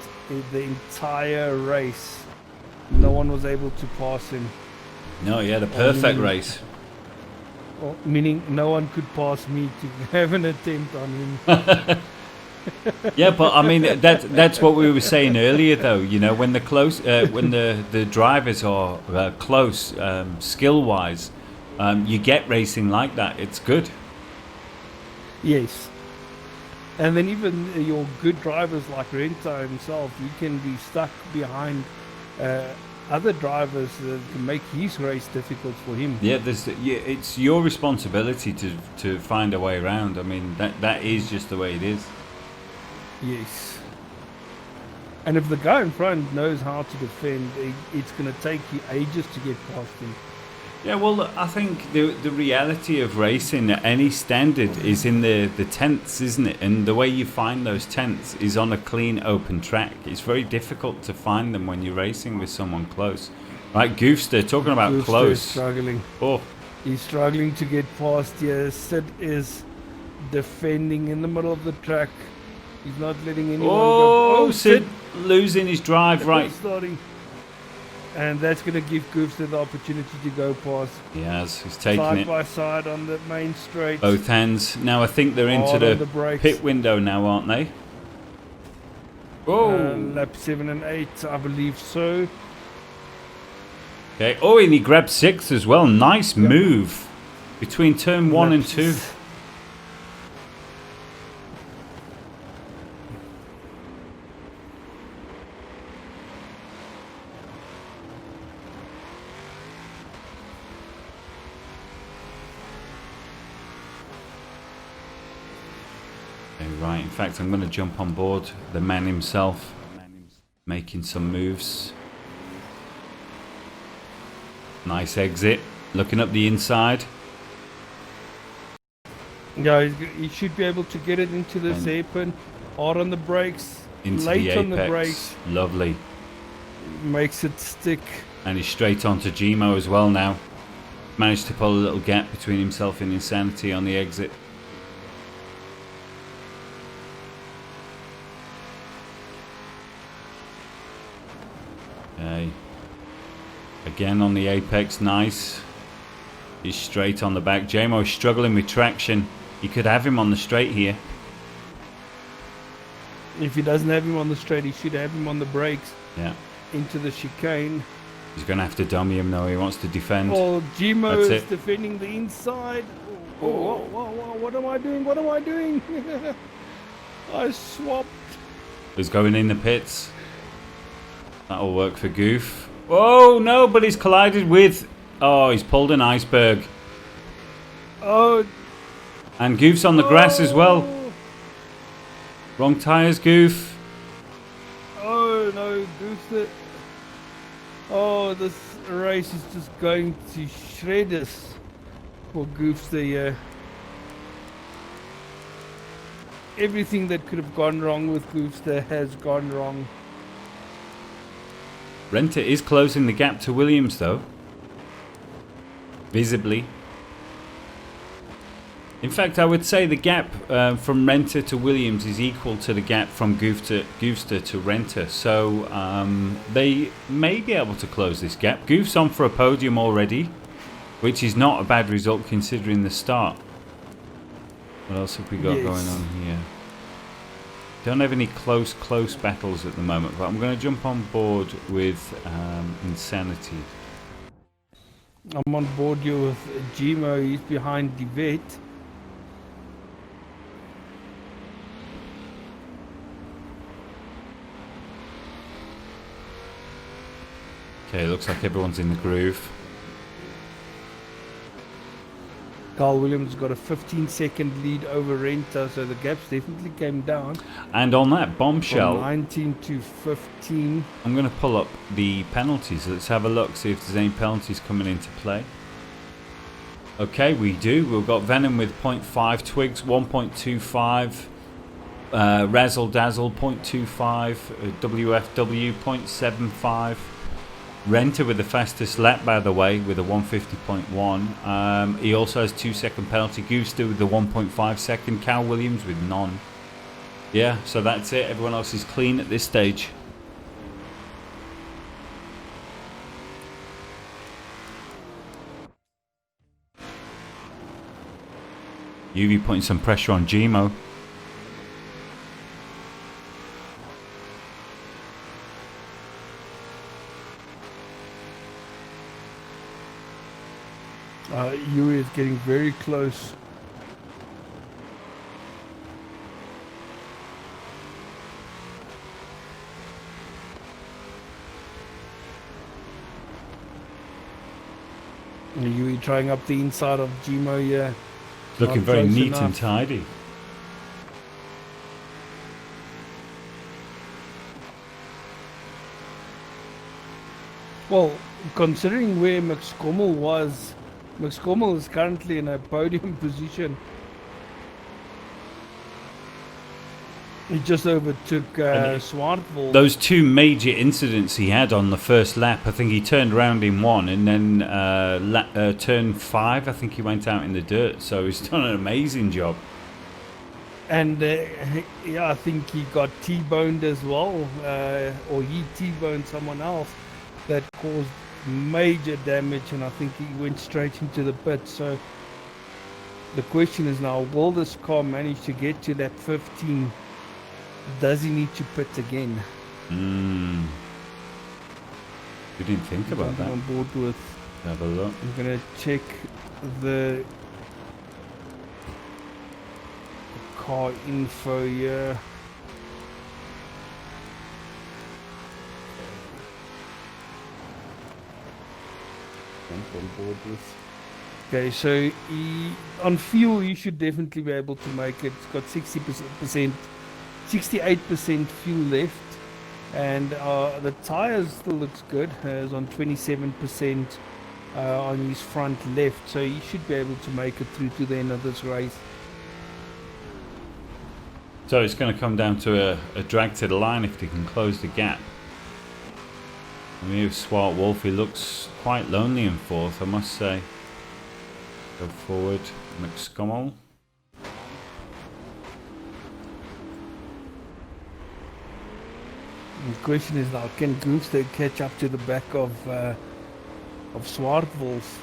the entire race. No one was able to pass him. No, he had a perfect race. Meaning no one could pass me to have an attempt on him. Yeah, but I mean that's what we were saying earlier, though. You know, when the the drivers are close, skill wise, you get racing like that. It's good. Yes. And then even your good drivers like Renta himself, he can be stuck behind other drivers that can make his race difficult for him. Yeah, it's your responsibility to find a way around. I mean, that is just the way it is. Yes. And if the guy in front knows how to defend, it's going to take you ages to get past him. Yeah, well, I think the reality of racing at any standard is in the tents, isn't it? And the way you find those tents is on a clean, open track. It's very difficult to find them when you're racing with someone close. Right, Goofster, talking about Goofster close. is struggling. Oh. He's struggling to get past here. Sid is defending in the middle of the track. He's not letting anyone go. Oh, Sid losing his drive, right. Starting. And that's going to give Goofster the opportunity to go past. He has. He's taking side it. by side on the main straight. Both hands. Now I think they're into the pit window now, aren't they? Oh. Lap 7 and 8, I believe so. Okay. Oh, and he grabbed 6 as well. Nice move between turn 1 and 2. Right, in fact, I'm going to jump on board the man himself, making some moves. Nice exit, looking up the inside. Yeah, he should be able to get it into this hairpin, hard on the brakes, into late the on the brakes. Lovely. Makes it stick. And he's straight onto Gmo as well now. Managed to pull a little gap between himself and Insanity on the exit. Okay. Again on the apex, nice. He's straight on the back. Jamo's struggling with traction. You could have him on the straight here. If he doesn't have him on the straight, he should have him on the brakes. Yeah. Into the chicane. He's going to have to dummy him though. He wants to defend. Oh, Gmo is defending the inside. Oh, what am I doing? What am I doing? I swapped. He's going in the pits. That'll work for Goof. Oh no, but he's collided with... Oh, he's pulled an iceberg. Oh. And Goof's on the grass as well. Wrong tyres, Goof. Oh no, Goof's... Oh, this race is just going to shredders for Goofster. Everything that could have gone wrong with Goofster has gone wrong. Renta is closing the gap to Williams though. Visibly. In fact, I would say the gap from Renta to Williams is equal to the gap from Goofster to Renta. So they may be able to close this gap. Goof's on for a podium already, which is not a bad result considering the start. What else have we got going on here? Don't have any close battles at the moment, but I'm going to jump on board with Insanity. I'm on board here with Gmo. He's behind Devet. Okay, looks like everyone's in the groove. Carl Williams got a 15-second lead over Renta, so the gaps definitely came down. And on that bombshell, from 19 to 15. I'm going to pull up the penalties. Let's have a look, see if there's any penalties coming into play. Okay, we do. We've got Venom with 0.5, Twigs 1.25, Razzle Dazzle 0.25, WFW 0.75. Renta with the fastest lap, by the way, with a 150.1. He also has 2-second penalty. Goofster with the 1.5 second. Cal Williams with none. Yeah, so that's it. Everyone else is clean at this stage. UV putting some pressure on Gmo. Yuri is getting very close. Yuri trying up the inside of Gmo here. Looking very neat and tidy. Well, considering where McScommel was, McScommel is currently in a podium position. He just overtook Swartwolf. Those two major incidents he had on the first lap, I think he turned around in one, and then turn 5, I think he went out in the dirt. So he's done an amazing job. And yeah, I think he got T-boned as well, or he T-boned someone else that caused major damage, and I think he went straight into the pit. So the question is now, will this car manage to get to lap 15? Does he need to pit again? You didn't think about that. On board with. Have a look. I'm gonna check the car info here. On board with. Okay, so on fuel, you should definitely be able to make it. It's got 68% fuel left, and the tires still looks good. It's on 27% on his front left, so he should be able to make it through to the end of this race. So it's going to come down to a drag to the line if they can close the gap. And here's Swartwolf. He looks quite lonely in 4th, I must say. Go forward, McScommel. The question is now, can Goofster catch up to the back of Swartwolf?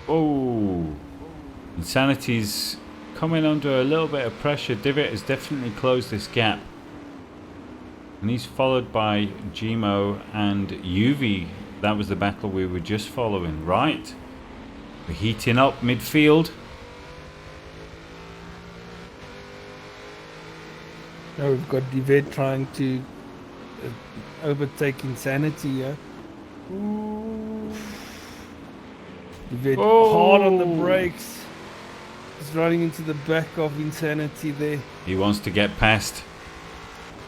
Oh, Insanity's coming under a little bit of pressure. Divot has definitely closed this gap. And he's followed by Gmo and UV. That was the battle we were just following. Right. We're heating up midfield. Now we've got Divot trying to overtake Insanity here. Divot hard on the brakes. He's running into the back of Insanity there. He wants to get past.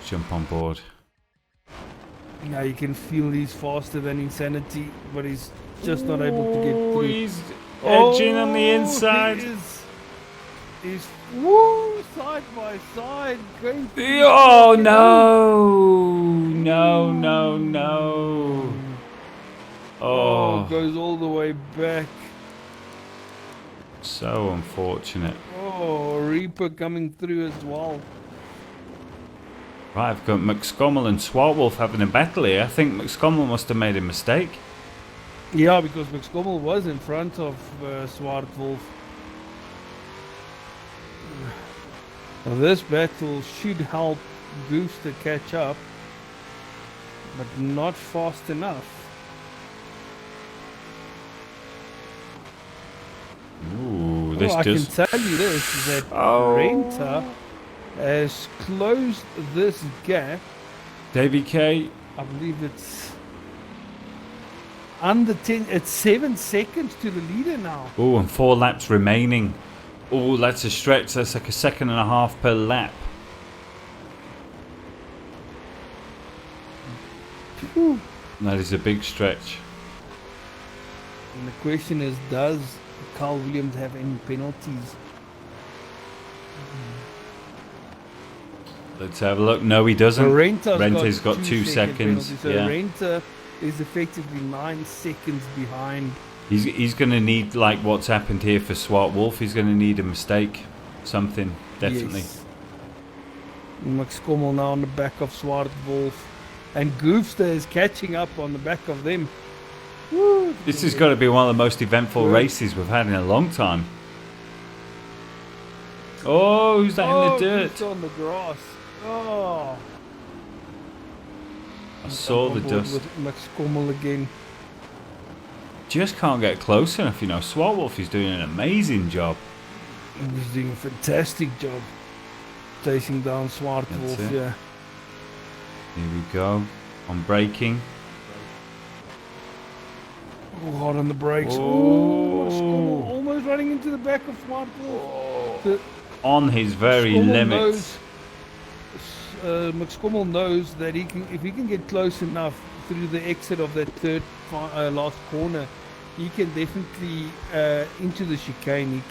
Jump on board. Now you can feel he's faster than Insanity, but he's just not able to get through. He's edging on the inside. He's side by side going through. Oh no. Oh, goes all the way back. So unfortunate. Oh, Reaper coming through as well. Right, I've got McScommel and Swartwolf having a battle here. I think McScommel must have made a mistake. Yeah, because McScommel was in front of Swartwolf. Now this battle should help Goose to catch up, but not fast enough. Ooh, this I just... can tell you this, that Renta has closed this gap. Davy K. I believe it's under 10, it's 7 seconds to the leader now. Oh, and 4 laps remaining. Oh, that's a stretch. That's like a 1.5 seconds per lap. Whew. That is a big stretch. And the question is, does Carl Williams have any penalties? Let's have a look. No, he doesn't. Renta's got 2 seconds. Penalty. So yeah. Renta is effectively 9 seconds behind. He's going to need, like what's happened here for Swart Wolf, he's going to need a mistake. Something, definitely. Yes. Max Kommel now on the back of Swart Wolf. And Goofster is catching up on the back of them. Woo. This has got to be one of the most eventful races we've had in a long time. Oh, who's that in the dirt? It's on the grass. Oh. I saw the dust. With Max Kommel again. Just can't get close enough, you know. Swart Wolf is doing an amazing job. He's doing a fantastic job chasing down Swart Wolf. Yeah. Here we go. On braking. Oh, hard on the brakes. Oh. Max Kommel almost running into the back of Swart Wolf. On his very limits. Max Kommel knows that if he can get close enough through the exit of that third last corner, he can definitely into the chicane.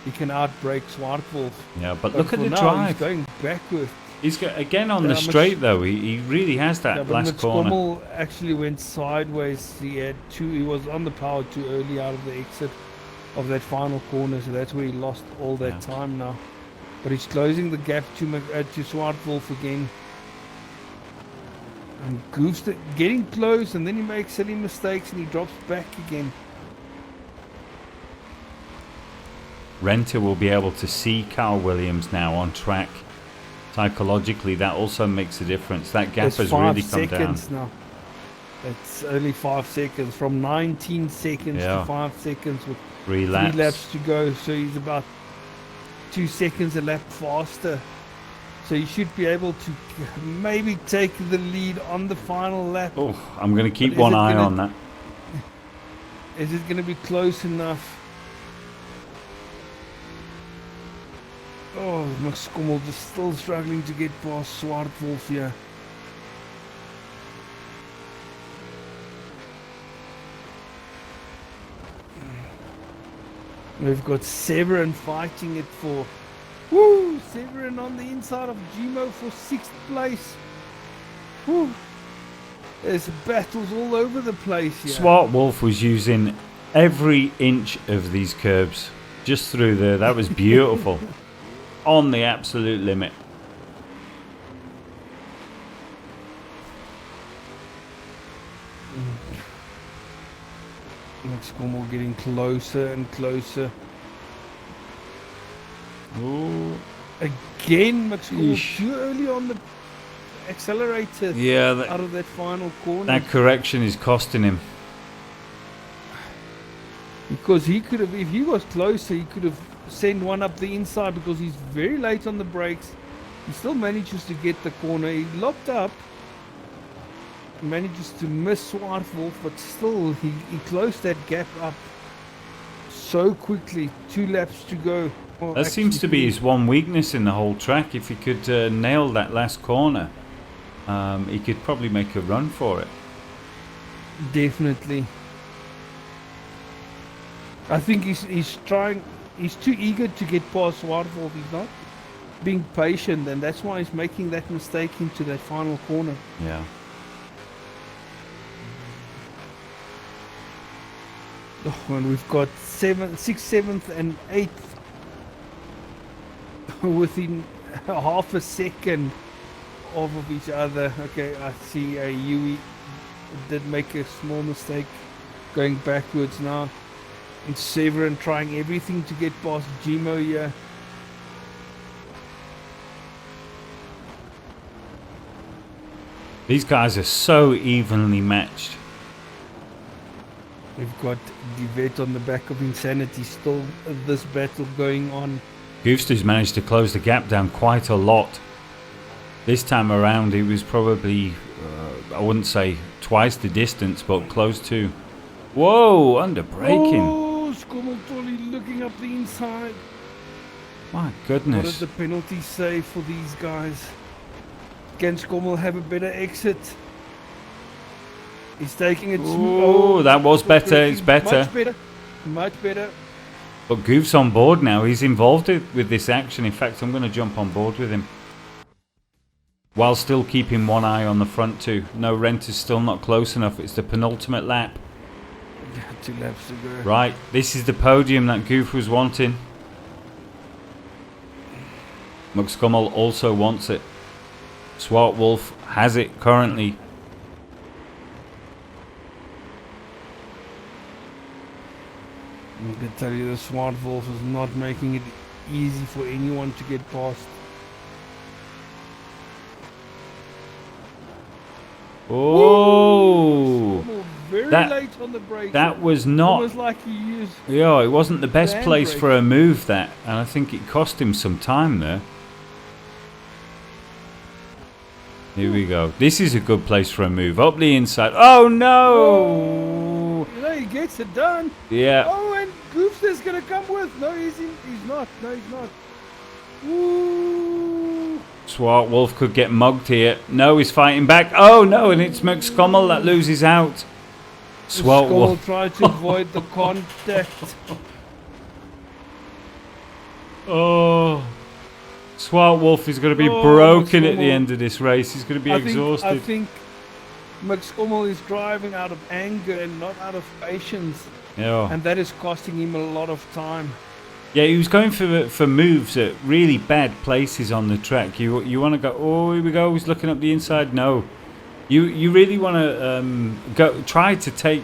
He can outbrake Swart Wolf. Yeah, but look at the now, drive. He's going backwards. He's got, again on the straight though. He really has that last corner. Kommel actually went sideways. He was on the power too early out of the exit of that final corner, so that's where he lost all that time now. But he's closing the gap to Swart Wolf again. And Goof's getting close, and then he makes silly mistakes and he drops back again. Renta will be able to see Carl Williams now on track. Psychologically, that also makes a difference. That gap has really come down. Now. It's only 5 seconds, from 19 seconds to 5 seconds with 3 laps to go. So he's about 2 seconds a lap faster. So he should be able to maybe take the lead on the final lap. Oh, I'm going to keep one eye on that. Is it going to be close enough? Oh, Max Kommel just still struggling to get past Swart Wolf here. We've got Severin fighting it for... Woo! Severin on the inside of Gmo for 6th place. Woo! There's battles all over the place here. Swart Wolf was using every inch of these curbs just through there. That was beautiful. On the absolute limit. Max Kommel getting closer and closer. Ooh. Again, Max Kommel too early on the accelerator. Yeah, out of that final corner. That correction is costing him. Because he could have, if he was closer, he could have sent one up the inside because he's very late on the brakes. He still manages to get the corner. He locked up, manages to miss Swart Wolf, but still he closed that gap up so quickly. 2 laps to go. Well, that seems to be his one weakness in the whole track. If he could nail that last corner, he could probably make a run for it. Definitely. I think he's trying. He's too eager to get past Swart Wolf. He's not being patient, and that's why he's making that mistake into that final corner. Yeah. Oh, and we've got 6th, 7th, and 8th within half a second of each other. Okay, I see Yui did make a small mistake going backwards now. And Severin trying everything to get past Gmo here. These guys are so evenly matched. We've got Divet on the back of Insanity, still this battle going on. Goofster's managed to close the gap down quite a lot. This time around it was probably, I wouldn't say twice the distance, but close to. Whoa, under braking. Oh, Skommel looking up the inside. My goodness. What does the penalty say for these guys? Can Skommel have a better exit? He's taking it smooth. Oh, that was better. It's better. Much better. Much better. But Goof's on board now. He's involved with this action. In fact, I'm going to jump on board with him. while still keeping one eye on the front too. No, Rent is still not close enough. It's the penultimate lap. 2 laps to go. Right, this is the podium that Goof was wanting. McScummel also wants it. Swart Wolf has it currently. I can tell you the Swart Wolf is not making it easy for anyone to get past. Oh! Very That- late on the brake. That was not... Almost like he used... Yeah, it wasn't the best Hand place brake. for a move, that. And I think it cost him some time there. Here we go. This is a good place for a move. Up the inside. Oh, no! You know, he gets it done. Yeah. Oh, and Goofster's going to come with. No, he's not. No, he's not. Woo! Swart Wolf could get mugged here. No, he's fighting back. Oh, no, and it's McScummel that loses out. Swart Wolf. Try to avoid the contact. Oh. Swart Wolf is going to be Oh, broken at the McScummel. end of this race. He's going to be exhausted. I think McScummel is driving out of anger and not out of patience. Yeah. And that is costing him a lot of time. Yeah, he was going for moves at really bad places on the track. You want to go, oh, here we go, he's looking up the inside. No. You really want to try to take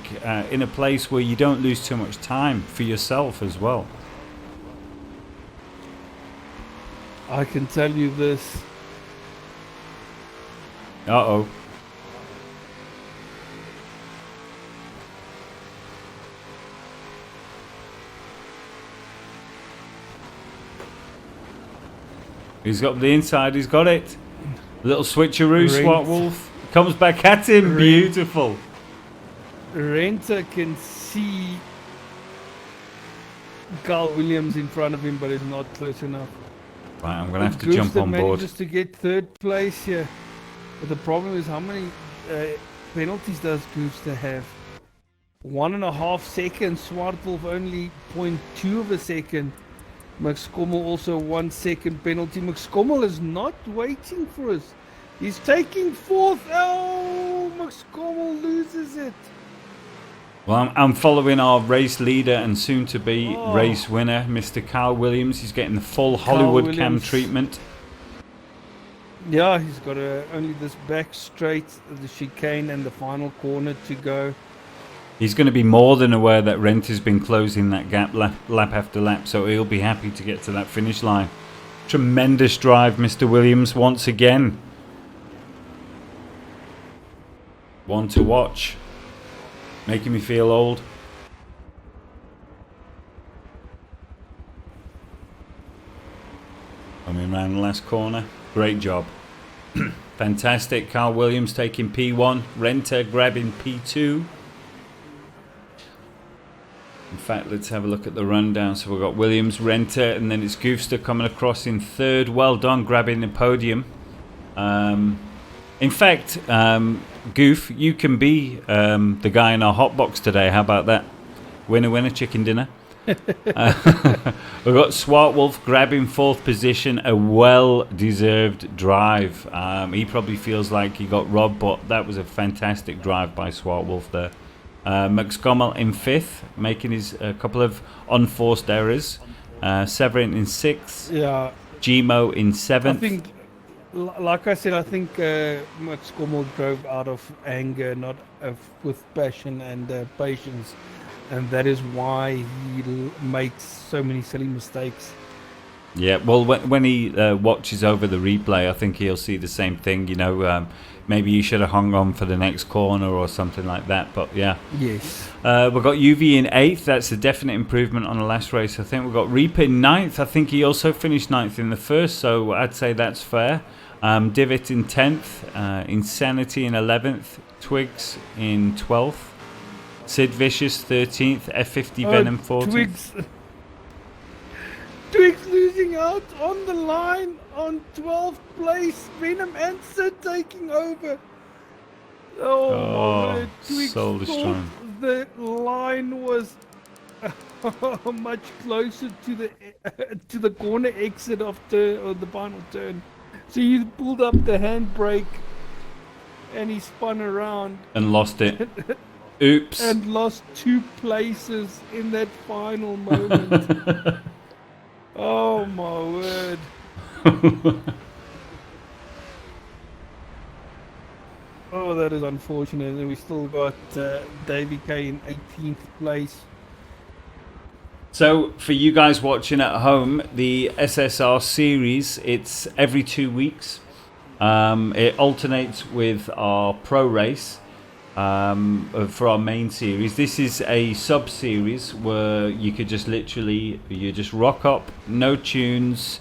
in a place where you don't lose too much time for yourself as well. I can tell you this. Uh-oh. He's got the inside, he's got it. Little switcheroo, Swart Wolf. Comes back at him, beautiful. Renter can see Carl Williams in front of him, but it's not close enough. Right, I'm going to have to jump on board. Manages to get 3rd place here. But the problem is, how many penalties does Goofster have? 1.5 seconds. Swart Wolf only 0.2 of a second. McScummel also 1 second penalty. McScummel is not waiting for us. He's taking 4th. Oh, McScummel loses it. Well, I'm following our race leader and soon-to-be race winner, Mr. Carl Williams. He's getting the full Hollywood cam treatment. Yeah, he's got only this back straight, the chicane and the final corner to go. He's going to be more than aware that Rent has been closing that gap lap after lap, so he'll be happy to get to that finish line. Tremendous drive, Mr. Williams, once again. One to watch. Making me feel old. Coming around the last corner. Great job. Fantastic. Carl Williams taking P1. Renter grabbing P2. In fact, let's have a look at the rundown. So we've got Williams, Renter, and then it's Goofster coming across in 3rd. Well done, grabbing the podium. In fact, Goof, you can be the guy in our hot box today. How about that? Winner, winner, chicken dinner. We've got Swart Wolf grabbing 4th position. A well-deserved drive. He probably feels like he got robbed, but that was a fantastic drive by Swart Wolf there. McScummel in 5th, making his couple of unforced errors. Severin in 6th. Yeah. Gmo in 7th. I think, like I said, I think McScummel drove out of anger, not with passion and patience. And that is why he makes so many silly mistakes. Yeah, well, when he watches over the replay, I think he'll see the same thing. You know, maybe you should have hung on for the next corner or something like that. But yeah. Yes. We've got UV in 8th. That's a definite improvement on the last race. I think we've got Reaper in 9th. I think he also finished 9th in the first, so I'd say that's fair. Divot in 10th. Insanity in 11th. Twigs in 12th. Sid Vicious 13th. F50 Venom 14th. Twigs losing out on the line on 12th place. Venom and Sid taking over. Oh, Twigs soul destroying. thought the line was much closer to the corner exit of the final turn. So he pulled up the handbrake and he spun around And lost it. Oops. and lost 2 places in that final moment. Oh my word. Oh, that is unfortunate. And we still got Davy K in 18th place. So, for you guys watching at home, the SSR series, it's every 2 weeks. It alternates with our pro race for our main series. This is a sub-series where you could just literally, you just rock up, no tunes,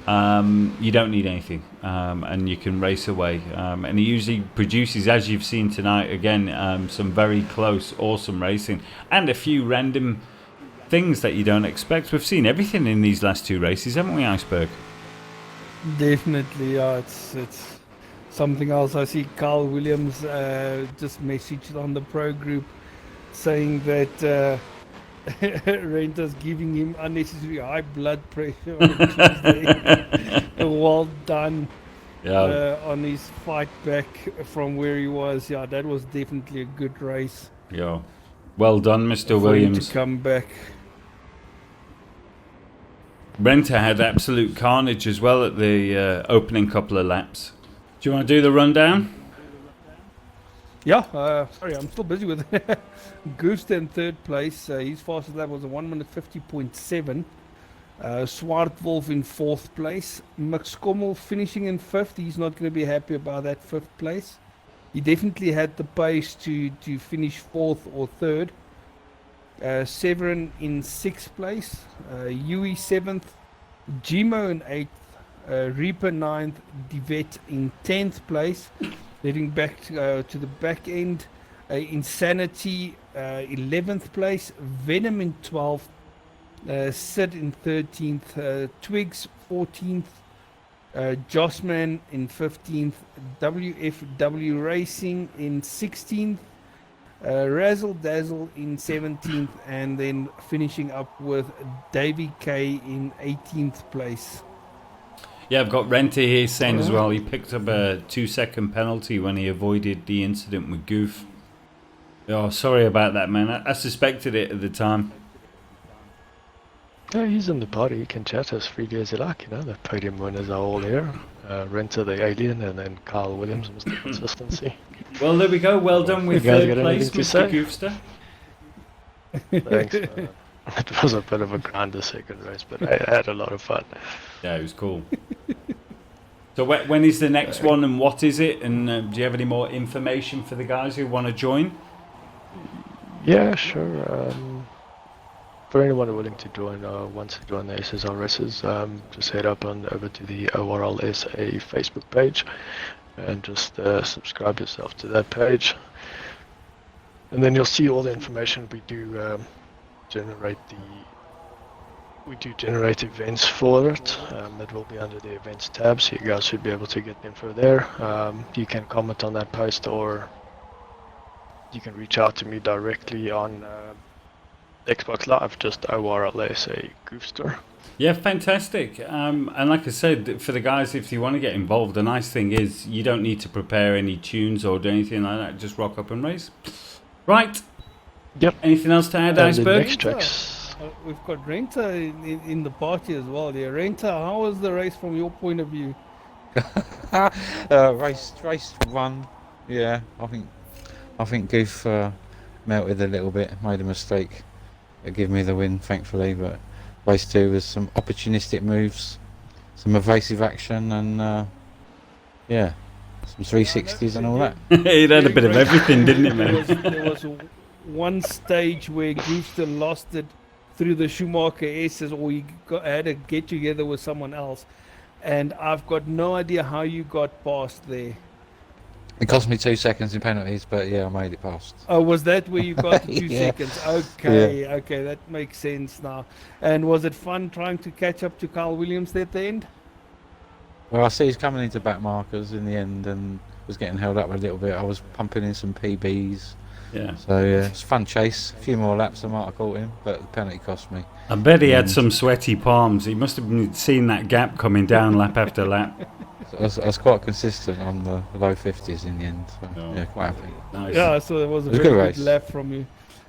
you don't need anything, and you can race away. And it usually produces, as you've seen tonight, again, some very close, awesome racing, and a few random things that you don't expect. We've seen everything in these last 2 races, haven't we, Iceberg? Definitely, yeah. It's something else. I see Carl Williams just messaged on the pro group saying that Renta's giving him unnecessary high blood pressure on Tuesday. Well done on his fight back from where he was. Yeah, that was definitely a good race. Yeah. Well done, Mr. For him Williams. to come back. Renta had absolute carnage as well at the opening couple of laps. Do you want to do the rundown? Yeah, sorry, I'm still busy with it. Goose in 3rd place. His fastest lap was a 1 minute 50.7. Swartwolf in 4th place. McScommel finishing in 5th. He's not going to be happy about that 5th place. He definitely had the pace to finish 4th or 3rd. Severin in 6th place. Yui 7th. Gmo in 8th. Reaper 9th. Divet in 10th place. Heading back to the back end. Insanity 11th place. Venom in 12th. Sid in 13th. Twigs 14th. Jossman in 15th. WFW Racing in 16th. Razzle Dazzle in 17th, and then finishing up with Davy K in 18th place. Yeah, I've got Renta here saying as well he picked up a 2-second penalty when he avoided the incident with Goof. Oh, sorry about that, man. I suspected it at the time. Yeah, he's in the party. He can chat as freely as he like, you know. The podium winners are all here. Renta the alien, and then Carl Williams, Mr. Consistency. Well, there we go. Well done with You guys 3rd got place, anything to Mr. say? Goofster. Thanks. It was a bit of a grinder second race, but I had a lot of fun. Yeah, it was cool. So when is the next one, and what is it? And do you have any more information for the guys who want to join? Yeah, sure. For anyone willing to join, wants to join the SSR races, just head up over to the ORLSA Facebook page and just subscribe yourself to that page. And then you'll see all the information. We do generate events for it. That will be under the events tab, so you guys should be able to get info there. You can comment on that post, or you can reach out to me directly on Xbox Live, just ORLSA Goofster. Yeah, fantastic. And like I said, for the guys, if you want to get involved, the nice thing is you don't need to prepare any tunes or do anything like that. Just rock up and race. Right. Yep. Anything else to add, Iceberg? We've got Renta in the party as well. Yeah, Renta, how was the race from your point of view? Race 1. Yeah, I think Goof melted a little bit, made a mistake. It gave me the win, thankfully. But race 2 was some opportunistic moves, some evasive action, and yeah, some 360s and all that. It had a bit of everything, didn't it, man? There was one stage where Goofster lost it through the Schumacher S's, or he had a get together with someone else, and I've got no idea how you got past there. It cost me 2 seconds in penalties, but yeah, I made it past. Oh, was that where you got the 2 Yeah. seconds? Okay, okay, that makes sense now. And was it fun trying to catch up to Carl Williams at the end? Well, I see he's coming into back markers in the end and was getting held up a little bit. I was pumping in some PBs, Yeah. So yeah, it's a fun chase. A few more laps, I might have caught him, but the penalty cost me. I bet he had some sweaty palms. He must have been seen that gap coming down lap after lap. So I was quite consistent on the low 50s in the end. So Oh. yeah, quite happy. Nice. Yeah, so it was a It was a very good good race. lap from you.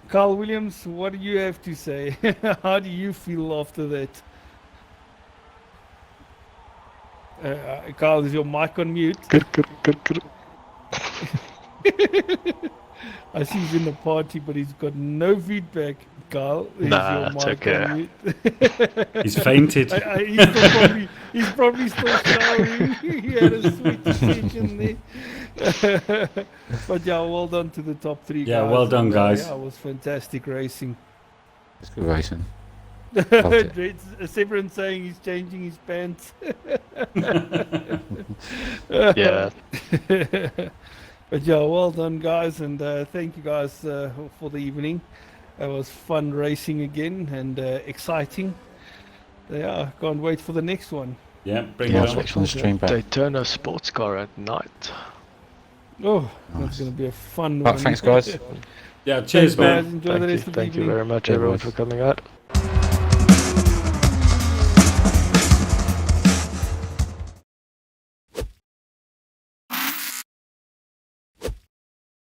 Carl Williams, what do you have to say? How do you feel after that? Carl, is your mic on mute? Good. I see he's in the party, but he's got no feedback. Carl, is Nah, your it's mic okay. on mute? He's fainted. He's probably still showering. He had a sweet session there. But yeah, well done to the top three guys. Yeah, well done, And, guys. Yeah, it was fantastic racing. It's good racing. Loved it. Severin saying he's changing his pants. Yeah. But yeah, well done, guys, and thank you guys for the evening. It was fun racing again and exciting. Yeah, can't wait for the next one. Yeah, bring Yeah, I it was on. watching the stream back. Daytona sports car at night. Oh, that's Nice. going to be a fun Right, one. thanks, guys. Yeah, cheers, Thanks, guys. man. Enjoy the rest of the Thank you evening. very much, Yeah, everyone, boys. for coming out.